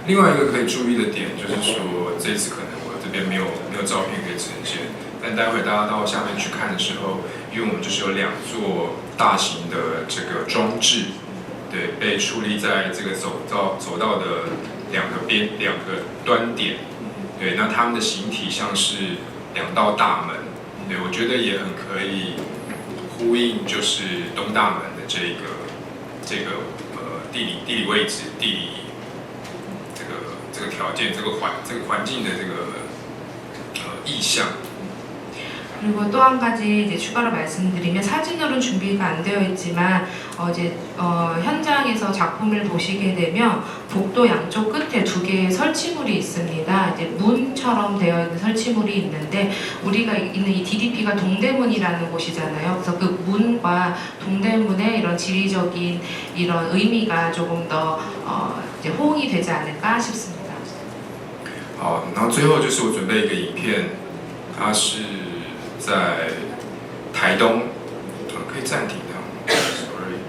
另外一个可以注意的点就是说，这次可能我这边没有照片可以呈现，但待会大家到下面去看的时候，因为我们就是有2座大型的这个装置，对，被矗立在这个走道的两个端点，对，那它们的形体像是2道大门，对，我觉得也很可以呼应就是东大门的这个地理位置这个条件，这个环境的这个意象。 그리고 또 한 가지 이제 추가로 말씀드리면 사진으로는 준비가 안 되어 있지만 현장에서 작품을 보시게 되면 복도 양쪽 끝에 2개의 설치물이 있습니다. 이제 문처럼 되어 있는 설치물이 있는데 우리가 있는 이 DDP가 동대문이라는 곳이잖아요. 그래서 그 문과 동대문의 이런 지리적인 이런 의미가 조금 더 이제 호응이 되지 않을까 싶습니다. 好，然后最后就是我准备一个影片，它是在台东，可以暂停它 ，sorry，OK，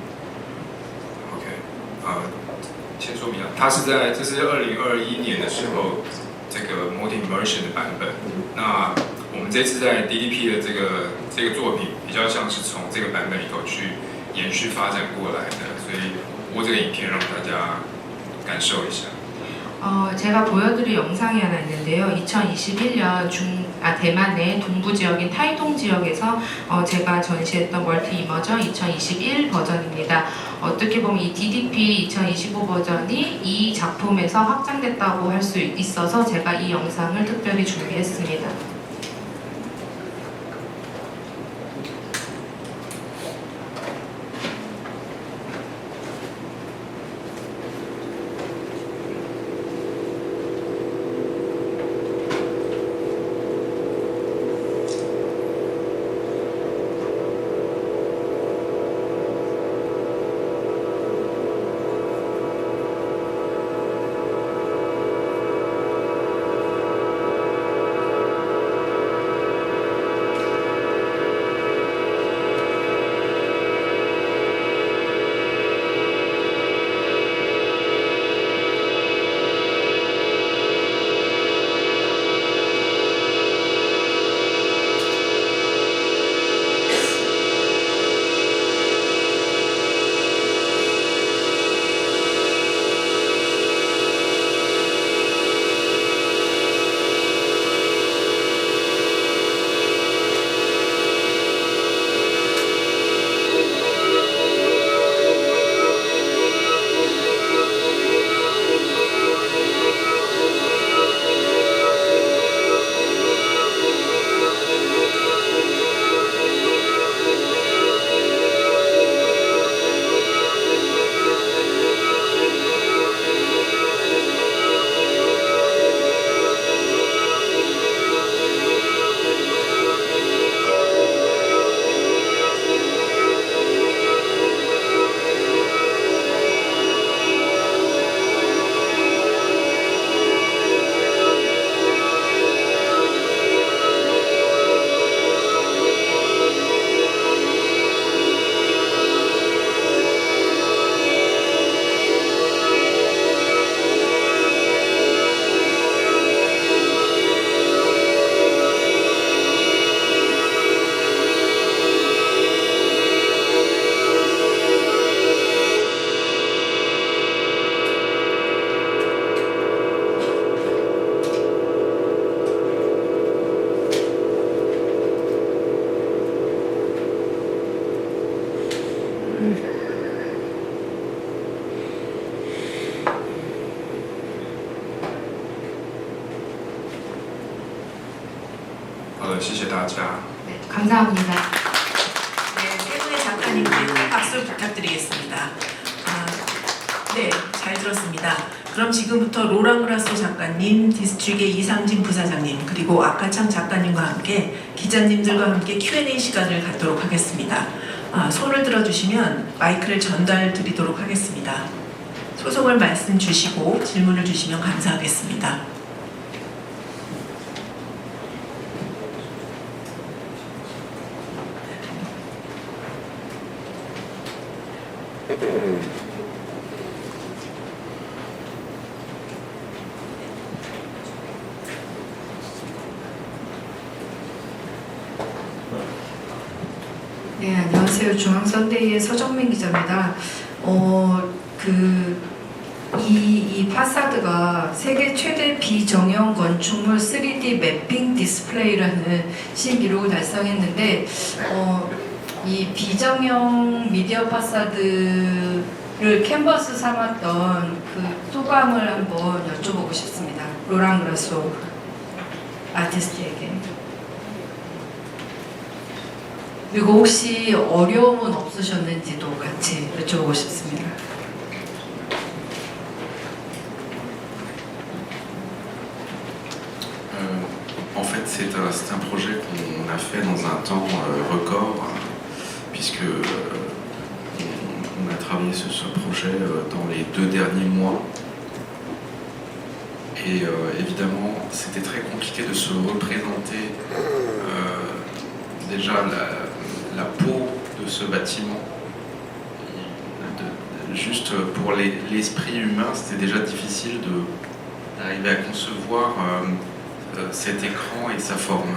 先说明啊，它是这是2021年的时候这个 multi immersion 的版本，那我们这次在 DDP 的这个作品比较像是从这个版本里头去延续发展过来的，所以播这个影片让大家感受一下。 제가 보여드릴 영상이 하나 있는데요. 2021년 대만의 동부 지역인 타이동 지역에서 제가 전시했던 멀티 이머전 2021 버전입니다. 어떻게 보면 이 DDP 2025 버전이 이 작품에서 확장됐다고 할 수 있어서 제가 이 영상을 특별히 준비했습니다. 谢谢大家。 네, 감사합니다. 네, 세 분의 작가님께 큰 박수 부탁드리겠습니다. 네, 잘 들었습니다. 그럼 지금부터 로랑 그라소 작가님, 디스트릭의 이상진 부사장님, 그리고 아카창 작가님과 함께 기자님들과 함께 Q&A 시간을 갖도록 하겠습니다. 손을 들어주시면 마이크를 전달 드리도록 하겠습니다. 소속을 말씀 주시고 질문을 주시면 감사하겠습니다. 네, 안녕하세요. 중앙선대위의 서정민 기자입니다. 이 파사드가 세계 최대 비정형 건축물 3D 매핑 디스플레이라는 신기록을 달성했는데, 이 비정형 미디어 파사드를 캔버스 삼았던 그 소감을 한번 여쭤보고 싶습니다. 로랑 그라소 아티스트에게. 그리고 혹시 어려움은 없으셨는지도 같이 여쭤보고 싶습니다. En fait, c'est un projet qu'on a fait dans un temps record, puisque on a travaillé sur ce projet dans les 2 derniers mois. Et évidemment, c'était très compliqué de se représenter déjà la peau de ce bâtiment. Juste pour l'esprit humain, c'était déjà difficile d'arriver à concevoir cet écran et sa forme.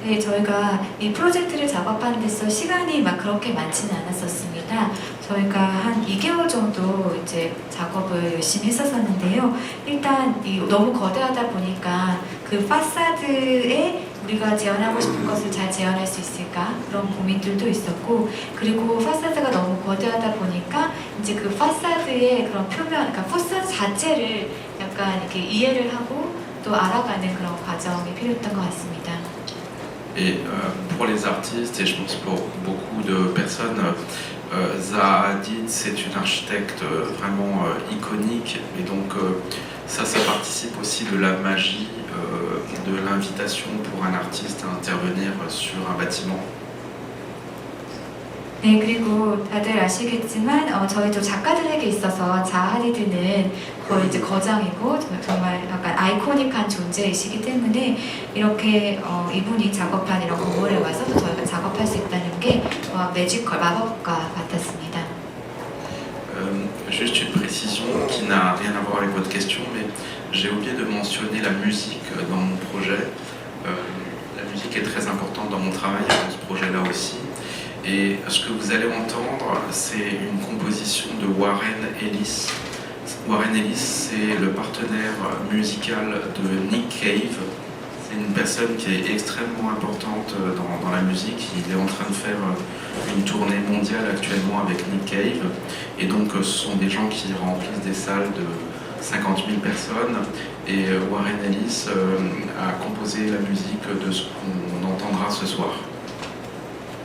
네, 저희가 이 프로젝트를 작업하는 데서 시간이 막 그렇게 많지는 않았었습니다. 저희가 한 2개월 정도 이제 작업을 열심히 했었는데요. 일단 너무 거대하다 보니까 그 파사드에 우리가 재현하고 싶은 것을 잘 재현할 수 있을까 그런 고민들도 있었고, 그리고 파사드가 너무 거대하다 보니까 이제 그 파사드의 그런 표면, 그러니까 파사드 자체를 약간 이렇게 이해를 하고 또 알아가는 그런 과정이 필요했던 것 같습니다. Et pour les artistes, et je pense pour beaucoup de personnes, Zaha Hadid, c'est une architecte vraiment iconique, et donc ça participe aussi de la magie de l'invitation pour un artiste à intervenir sur un bâtiment. 네, 그리고 다들 아시겠지만 저희도 작가들에게 있어서 자하 하디드는 거의 이제 거장이고 정말 약간 아이코닉한 존재이시기 때문에 이렇게 이분이 작업한 이런 건물에 와서 또 저희가 작업할 수 있다는 게 매지컬, 마법과 같았습니다. Juste une précision qui n'a rien à voir avec votre question, mais j'ai oublié de mentionner la musique dans mon projet. La musique est très importante dans mon travail, dans ce projet-là aussi. Et ce que vous allez entendre, c'est une composition de Warren Ellis. Warren Ellis, c'est le partenaire musical de Nick Cave. C'est une personne qui est extrêmement importante dans la musique. Il est en train de faire une tournée mondiale actuellement avec Nick Cave. Et donc ce sont des gens qui remplissent des salles de 50 000 personnes. Et Warren Ellis a composé la musique de ce qu'on entendra ce soir.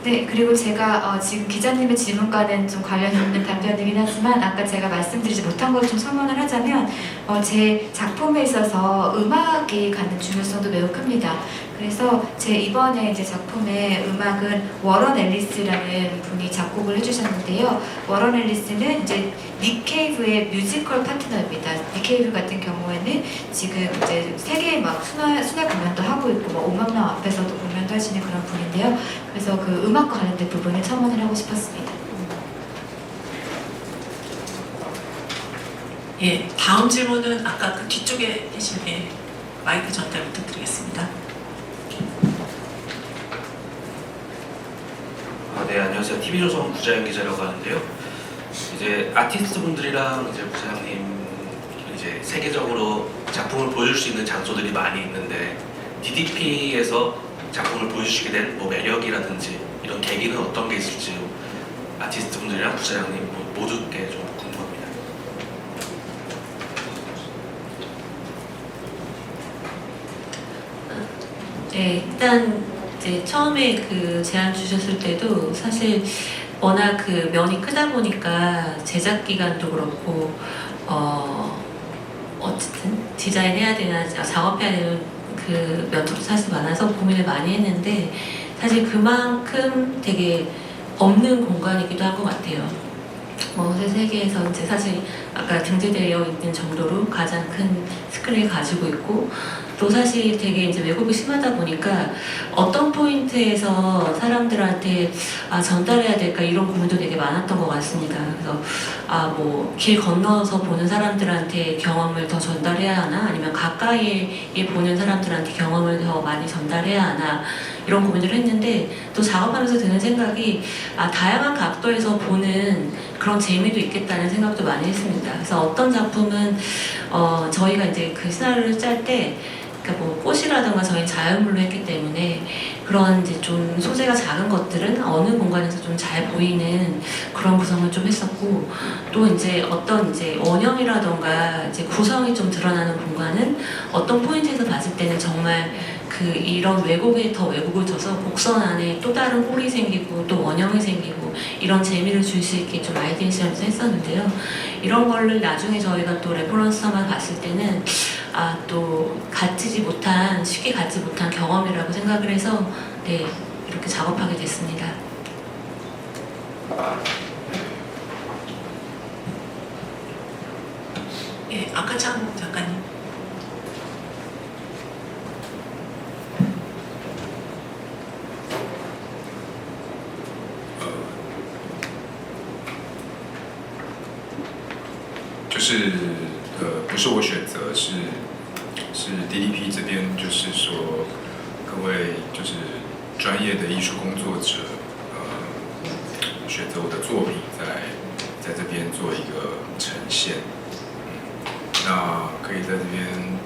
네, 그리고 제가 지금 기자님의 질문과는 좀 관련이 없는 답변이긴 하지만 아까 제가 말씀드리지 못한 걸 좀 첨언을 하자면 제 작품에 있어서 음악이 갖는 중요성도 매우 큽니다. 그래서 제 이번에 이제 작품의 음악은 워런 앨리스라는 분이 작곡을 해주셨는데요. 워런 앨리스는 이제 닉 케이브의 뮤지컬 파트너입니다. 닉 케이브 같은 경우에는 지금 이제 세계 막 순회 공연도 하고 있고 뭐 5만 명 앞에서도 공연도 하시는 그런 분인데요. 그래서 그 음악과 관련된 부분을 첨언을 하고 싶었습니다. 예, 다음 질문은 아까 그 뒤쪽에 계신 마이크 전달 부탁드리겠습니다. 네, 안녕하세요. TV조선 구자영 기자라고 하는데요. 이제 아티스트 분들이랑 이제 부사장님 이제 세계적으로 작품을 보여줄 수 있는 장소들이 많이 있는데 DDP에서 작품을 보여주시게 된 뭐 매력이라든지 이런 계기는 어떤 게 있을지 아티스트 분들이랑 부사장님 모두께 좀 궁금합니다. 네, 일단 이제 처음에 그 제안 주셨을 때도 사실 워낙 그 면이 크다 보니까 제작 기간도 그렇고 어쨌든 디자인해야 되나 작업해야 되는 그 면도 사실 많아서 고민을 많이 했는데 사실 그만큼 되게 없는 공간이기도 한 것 같아요. 새 세계에서 이제 사실 아까 등재되어 있는 정도로 가장 큰 스크린을 가지고 있고 또 사실 되게 이제 왜곡이 심하다 보니까 어떤 포인트에서 사람들한테 전달해야 될까 이런 고민도 되게 많았던 것 같습니다. 그래서 길 건너서 보는 사람들한테 경험을 더 전달해야 하나 아니면 가까이에 보는 사람들한테 경험을 더 많이 전달해야 하나 이런 고민을 했는데 또 작업하면서 드는 생각이 다양한 각도에서 보는 그런 재미도 있겠다는 생각도 많이 했습니다. 그래서 어떤 작품은 저희가 이제 그 시나리오를 짤 때 그러니까 꽃이라든가 저희 자연물로 했기 때문에 그런 이제 좀 소재가 작은 것들은 어느 공간에서 좀 잘 보이는 그런 구성을 좀 했었고 또 이제 어떤 이제 원형이라든가 이제 구성이 좀 드러나는 공간은 어떤 포인트에서 봤을 때는 정말 이런 왜곡에 더 왜곡을 줘서 곡선 안에 또 다른 홀이 생기고 또 원형이 생기고 이런 재미를 줄 수 있게 좀 아이디어를 했었는데요. 이런 거를 나중에 저희가 또 레퍼런스만 봤을 때는 또 쉽게 갖지 못한 경험이라고 생각을 해서 네, 이렇게 작업하게 됐습니다. 예, 아까창 작가님.不是我选择，是 DDP 这边，就是说各位就是专业的艺术工作者，选择我的作品在这边做一个呈现，那可以在这边，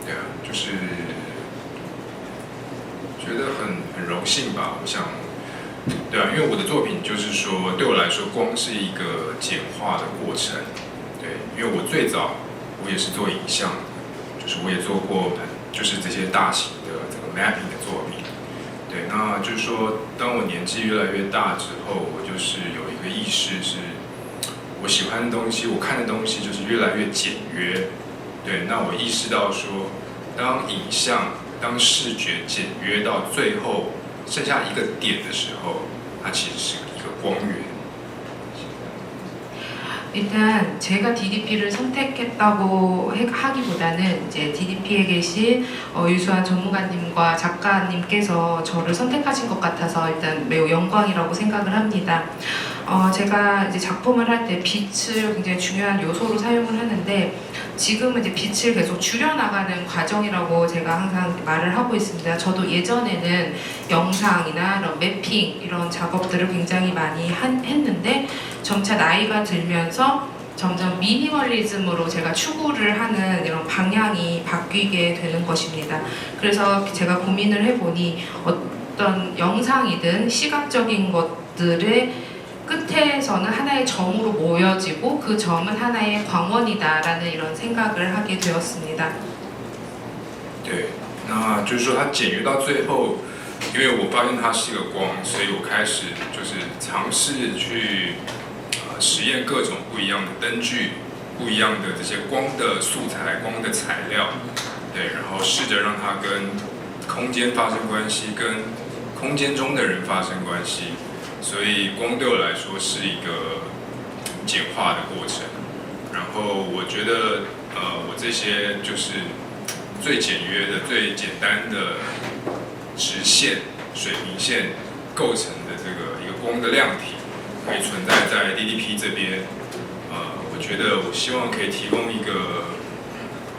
对啊，就是觉得很荣幸吧，我想。对啊，因为我的作品就是说，对我来说，光是一个简化的过程。对，因为我最早我也是做影像，就是我也做过就是这些大型的这个 mapping 的作品。对，那就是说，当我年纪越来越大之后，我就是有一个意识是，我喜欢的东西，我看的东西就是越来越简约。对，那我意识到说，当影像、当视觉简约到最后。剩下一个点的时候，它其实是一个光源。 일단 제가 DDP를 선택했다고 하기보다는 이제 DDP에 계신 유수한 전문가님과 작가님께서 저를 선택하신 것 같아서 일단 매우 영광이라고 생각을 합니다. 제가 이제 작품을 할 때 빛을 굉장히 중요한 요소로 사용을 하는데 지금은 이제 빛을 계속 줄여나가는 과정이라고 제가 항상 말을 하고 있습니다. 저도 예전에는 영상이나 이런 매핑 이런 작업들을 굉장히 많이 했는데 점차 나이가 들면서 점점 미니멀리즘으로 제가 추구를 하는 이런 방향이 바뀌게 되는 것입니다. 그래서 제가 고민을 해보니 어떤 영상이든 시각적인 것들의 끝에서는 하나의 점으로 모여지고 그 점은 하나의 광원이다라는 이런 생각을 하게 되었습니다. 对，那就是说它简约到最后，因为我发现它是一个光，所以我开始就是尝试去实验各种不一样的灯具，不一样的这些光的素材、光的材料，对，然后试着让它跟空间发生关系，跟空间中的人发生关系。 所以光对我来说是一个简化的过程，然后我觉得我这些就是最简约的、最简单的直线、水平线构成的这个一个光的量体，可以存在在 DDP 这边。我觉得我希望可以提供一个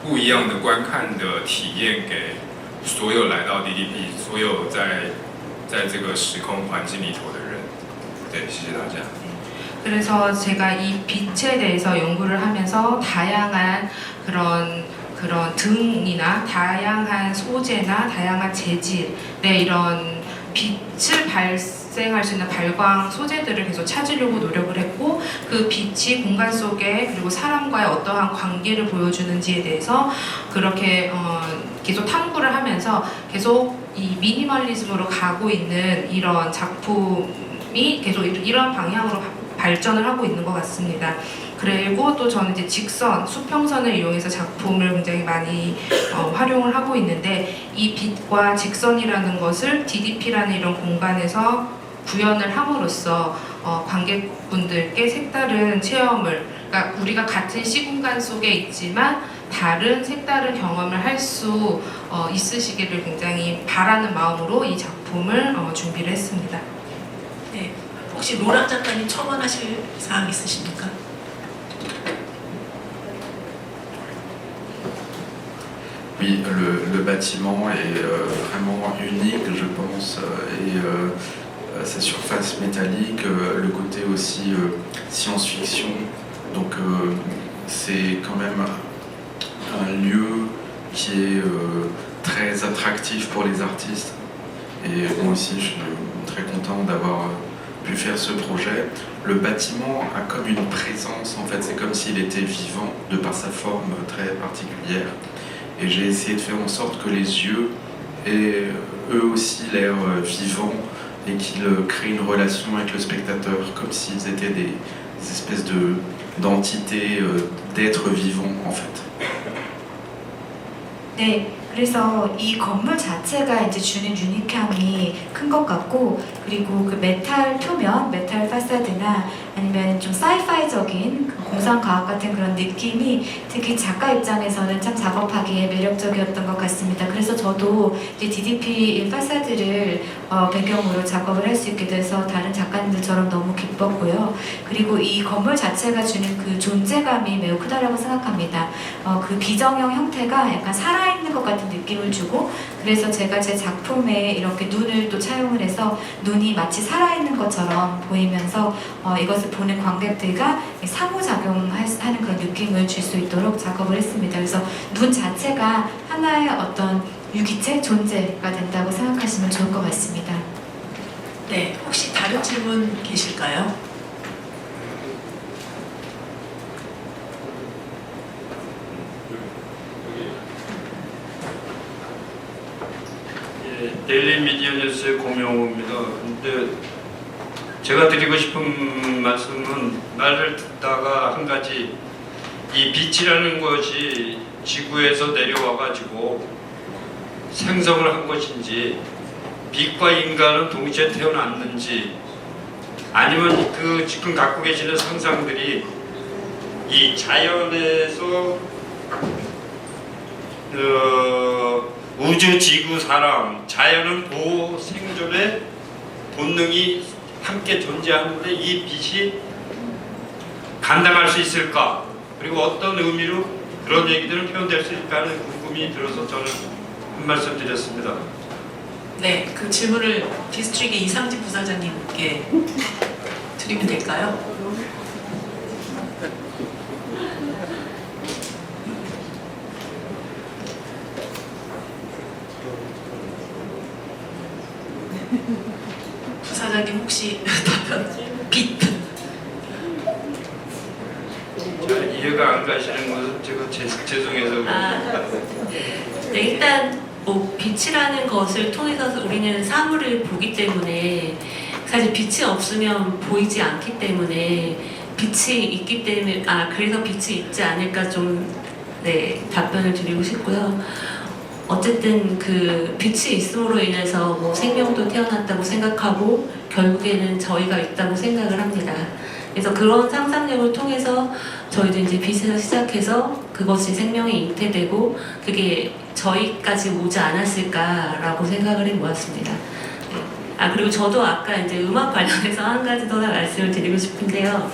不一样的观看的体验给所有来到 DDP、所有在这个时空环境里头的人。 네, 谢谢大家. 그래서 제가 이 빛에 대해서 연구를 하면서 다양한 그런 등이나 다양한 소재나 다양한 재질의 이런 빛을 발생할 수 있는 발광 소재들을 계속 찾으려고 노력을 했고 그 빛이 공간 속에 그리고 사람과의 어떠한 관계를 보여주는지에 대해서 그렇게 계속 탐구를 하면서 계속 이 미니멀리즘으로 가고 있는 이런 작품이 계속 이런 방향으로 발전을 하고 있는 것 같습니다. 그리고 또 저는 이제 직선, 수평선을 이용해서 작품을 굉장히 많이 활용을 하고 있는데 이 빛과 직선이라는 것을 DDP라는 이런 공간에서 구현을 함으로써 관객분들께 색다른 체험을, 그러니까 우리가 같은 시공간 속에 있지만 다른 색다른 경험을 할 수 있으시기를 굉장히 바라는 마음으로 이 작품을 준비를 했습니다. 네, 혹시 로랑 작가님 첨언하실 사항 있으십니까? Oui, le bâtiment est vraiment unique, je pense, et sa surface métallique, le côté aussi science-fiction, donc c'est quand même un lieu qui est très attractif pour les artistes, et moi aussi je suis très content d'avoir pu faire ce projet. Le bâtiment a comme une présence, en fait, c'est comme s'il était vivant de par sa forme très particulière. Et j'ai essayé de faire en sorte que les yeux aient eux aussi l'air vivants et qu'ils créent une relation avec le spectateur, comme s'ils étaient des espèces d'entités, d'êtres vivants en fait. 네, 그래서 이 건물 자체가 이제 주는 유니크함이 큰 것 같고, 그리고 그 메탈 표면, 메탈 파사드나 아니면 좀 사이파이적인 그 공상과학 같은 그런 느낌이 특히 작가 입장에서는 참 작업하기에 매력적이었던 것 같습니다. 그래서 저도 이제 DDP 파사드를 배경으로 작업을 할 수 있게 돼서 다른 작가님들처럼 너무 기뻤고요. 그리고 이 건물 자체가 주는 그 존재감이 매우 크다라고 생각합니다. 그 비정형 형태가 약간 살아있는 것 같은 느낌을 주고, 그래서 제가 제 작품에 이렇게 눈을 또 차용을 해서 눈이 마치 살아있는 것처럼 보이면서 이것을 보는 관객들과 상호작용하는 그런 느낌을 줄 수 있도록 작업을 했습니다. 그래서 눈 자체가 하나의 어떤 유기체, 존재가 된다고 생각하시면 좋을 것 같습니다. 네, 혹시 다른 질문 계실까요? 데일리 미디어 뉴스의 공영호입니다. 근데 제가 드리고 싶은 말씀은 말을 듣다가 한 가지, 이 빛이라는 것이 지구에서 내려와가지고 생성을 한 것인지, 빛과 인간은 동시에 태어났는지, 아니면 그 지금 갖고 계시는 상상들이 이 자연에서 우주, 지구, 사람, 자연은 보호, 생존의 본능이 함께 존재하는데 이 빛이 감당할 수 있을까? 그리고 어떤 의미로 그런 얘기들은 표현될 수 있을까 하는 궁금이 들어서 저는 한 말씀 드렸습니다. 네, 그 질문을 디스트릭의 이상진 부사장님께 드리면 될까요? 부사장님 혹시 답변? 빛. 잘 이해가 안 가시는 것은 제가 죄송해서. 네, 일단 뭐 빛이라는 것을 통해서 우리는 사물을 보기 때문에, 사실 빛이 없으면 보이지 않기 때문에 빛이 있기 때문에 그래서 빛이 있지 않을까 좀 답변을 드리고 싶고요. 어쨌든 그 빛이 있음으로 인해서 뭐 생명도 태어났다고 생각하고 결국에는 저희가 있다고 생각을 합니다. 그래서 그런 상상력을 통해서 저희도 이제 빛에서 시작해서 그것이 생명이 잉태되고 그게 저희까지 오지 않았을까라고 생각을 해보았습니다. 그리고 저도 아까 이제 음악 관련해서 한 가지 더 말씀을 드리고 싶은데요.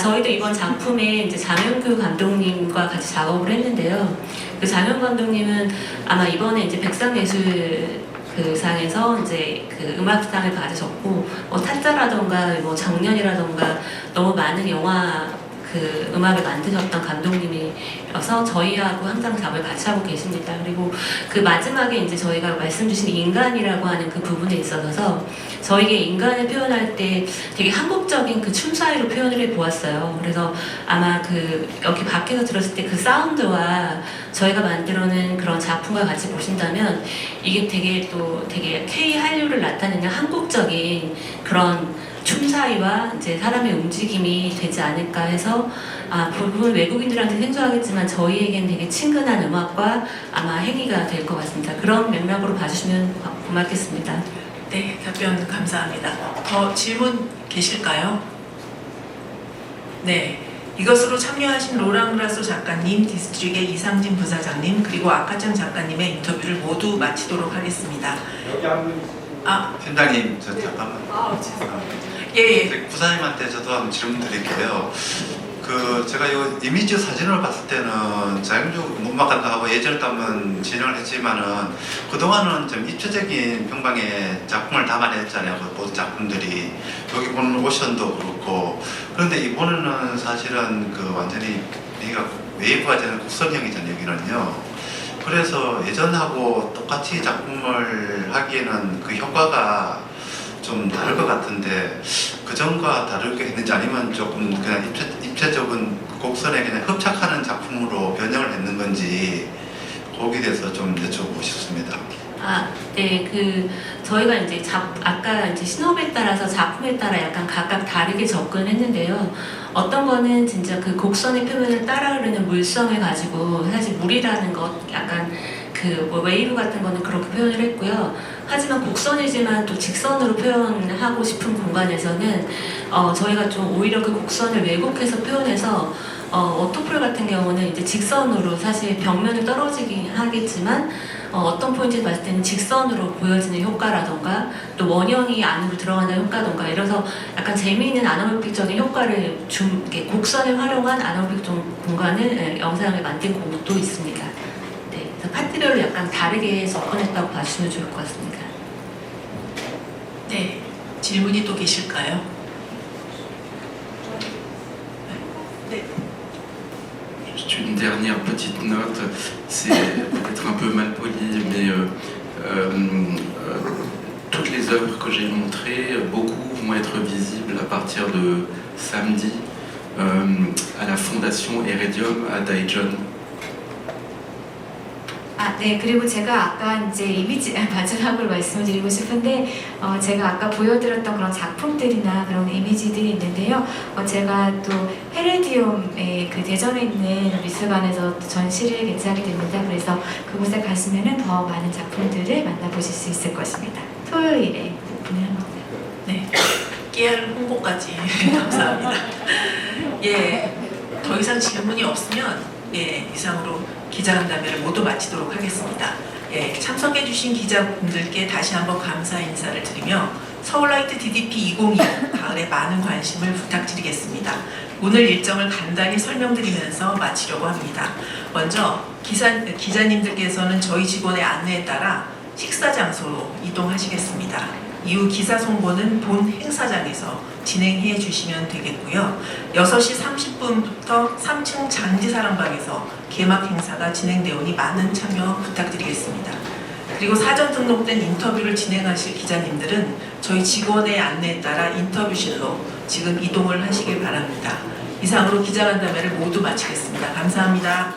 저희도 이번 작품에 이제 장현규 감독님과 같이 작업을 했는데요. 그 장현 감독님은 아마 이번에 이제 백상예술 그 상에서 이제 그 음악상을 받으셨고, 뭐 타짜라던가 뭐 작년이라던가 너무 많은 영화 그 음악을 만드셨던 감독님이어서 저희하고 항상 작업을 같이 하고 계십니다. 그리고 그 마지막에 이제 저희가 말씀 주신 인간이라고 하는 그 부분에 있어서 저에게 인간을 표현할 때 되게 한국적인 그 춤사위로 표현을 해 보았어요. 그래서 아마 그 여기 밖에서 들었을 때 그 사운드와 저희가 만들어낸 그런 작품과 같이 보신다면 이게 되게 또 되게 K 한류를 나타내는 한국적인 그런 춤사위와 이제 사람의 움직임이 되지 않을까 해서 그 부분 외국인들한테 생소하겠지만 저희에겐 되게 친근한 음악과 아마 행위가 될 것 같습니다. 그런 맥락으로 봐주시면 고맙겠습니다. 네, 답변 감사합니다. 더 질문 계실까요? 네, 이것으로 참여하신 로랑라소 작가님, 디스트릭의 이상진 부사장님, 그리고 아카짱 작가님의 인터뷰를 모두 마치도록 하겠습니다. 여기 한 분. 팀장님, 저 잠깐만. 죄송합니다. 예. 부사님한테 저도 한번 질문 드릴게요. 제가 이 이미지 사진을 봤을 때는 자연적 문막한다 하고 예전에도 한번 진행을 했지만은 그동안은 좀 입체적인 평방의 작품을 담아냈잖아요. 그 모든 작품들이. 여기 보는 오션도 그렇고. 그런데 이번에는 사실은 완전히 여기가 웨이브가 되는 곡선형이잖아요, 여기는요. 그래서 예전하고 똑같이 작품을 하기에는 그 효과가 좀 다를 것 같은데 그 전과 다르게 했는지 아니면 조금 그냥 입체적인 곡선에 그냥 흡착하는 작품으로 변형을 했는 건지 거기에 대해서 좀 여쭤보고 싶습니다. 네, 저희가 이제 아까 이제 신호에 따라서 작품에 따라 약간 각각 다르게 접근했는데요. 어떤 거는 진짜 그 곡선의 표면을 따라 흐르는 물성을 가지고 사실 물이라는 것 약간 웨이브 같은 거는 그렇게 표현을 했고요. 하지만 곡선이지만 또 직선으로 표현하고 싶은 공간에서는 저희가 좀 오히려 그 곡선을 왜곡해서 표현해서 워터풀 같은 경우는 이제 직선으로 사실 벽면을 떨어지긴 하겠지만 어떤 포인트에 봤을 때는 직선으로 보여지는 효과라던가 또 원형이 안으로 들어가는 효과던가 이래서 약간 재미있는 아나몰픽적인 효과를 이렇게 곡선을 활용한 아나몰픽 공간을 영상을 만든 곡도 있습니다. 네, 그래서 파트별로 약간 다르게 접근했다고 봐주시면 좋을 것 같습니다. 네, 질문이 또 계실까요? 네. Juste une dernière petite note, c'est peut-être un peu mal poli, mais toutes les œuvres que j'ai montrées, beaucoup vont être visibles à partir de samedi à la Fondation Heredium à Daejeon. 네, 그리고 제가 아까 이제 이미지 마지막으로 말씀을 드리고 싶은데 제가 아까 보여드렸던 그런 작품들이나 그런 이미지들이 있는데요. 제가 또 헤레디움의 대전에 있는 미술관에서 전시를 개최하게 됩니다. 그래서 그곳에 가시면은 더 많은 작품들을 만나보실 수 있을 것입니다. 토요일에 오픈을 합니다. 네, 깨알 홍보까지 감사합니다. 예, 더 이상 질문이 없으면 이상으로 기자간담회를 모두 마치도록 하겠습니다. 참석해주신 기자분들께 다시 한번 감사 인사를 드리며 서울라이트 DDP 2025 가을에 많은 관심을 부탁드리겠습니다. 오늘 일정을 간단히 설명드리면서 마치려고 합니다. 먼저 기자님들께서는 저희 직원의 안내에 따라 식사 장소로 이동하시겠습니다. 이후 기사 송고는 본 행사장에서 진행해 주시면 되겠고요. 6시 30분부터 3층 장지사랑방에서 개막 행사가 진행되오니 많은 참여 부탁드리겠습니다. 그리고 사전 등록된 인터뷰를 진행하실 기자님들은 저희 직원의 안내에 따라 인터뷰실로 지금 이동을 하시길 바랍니다. 이상으로 기자간담회를 모두 마치겠습니다. 감사합니다.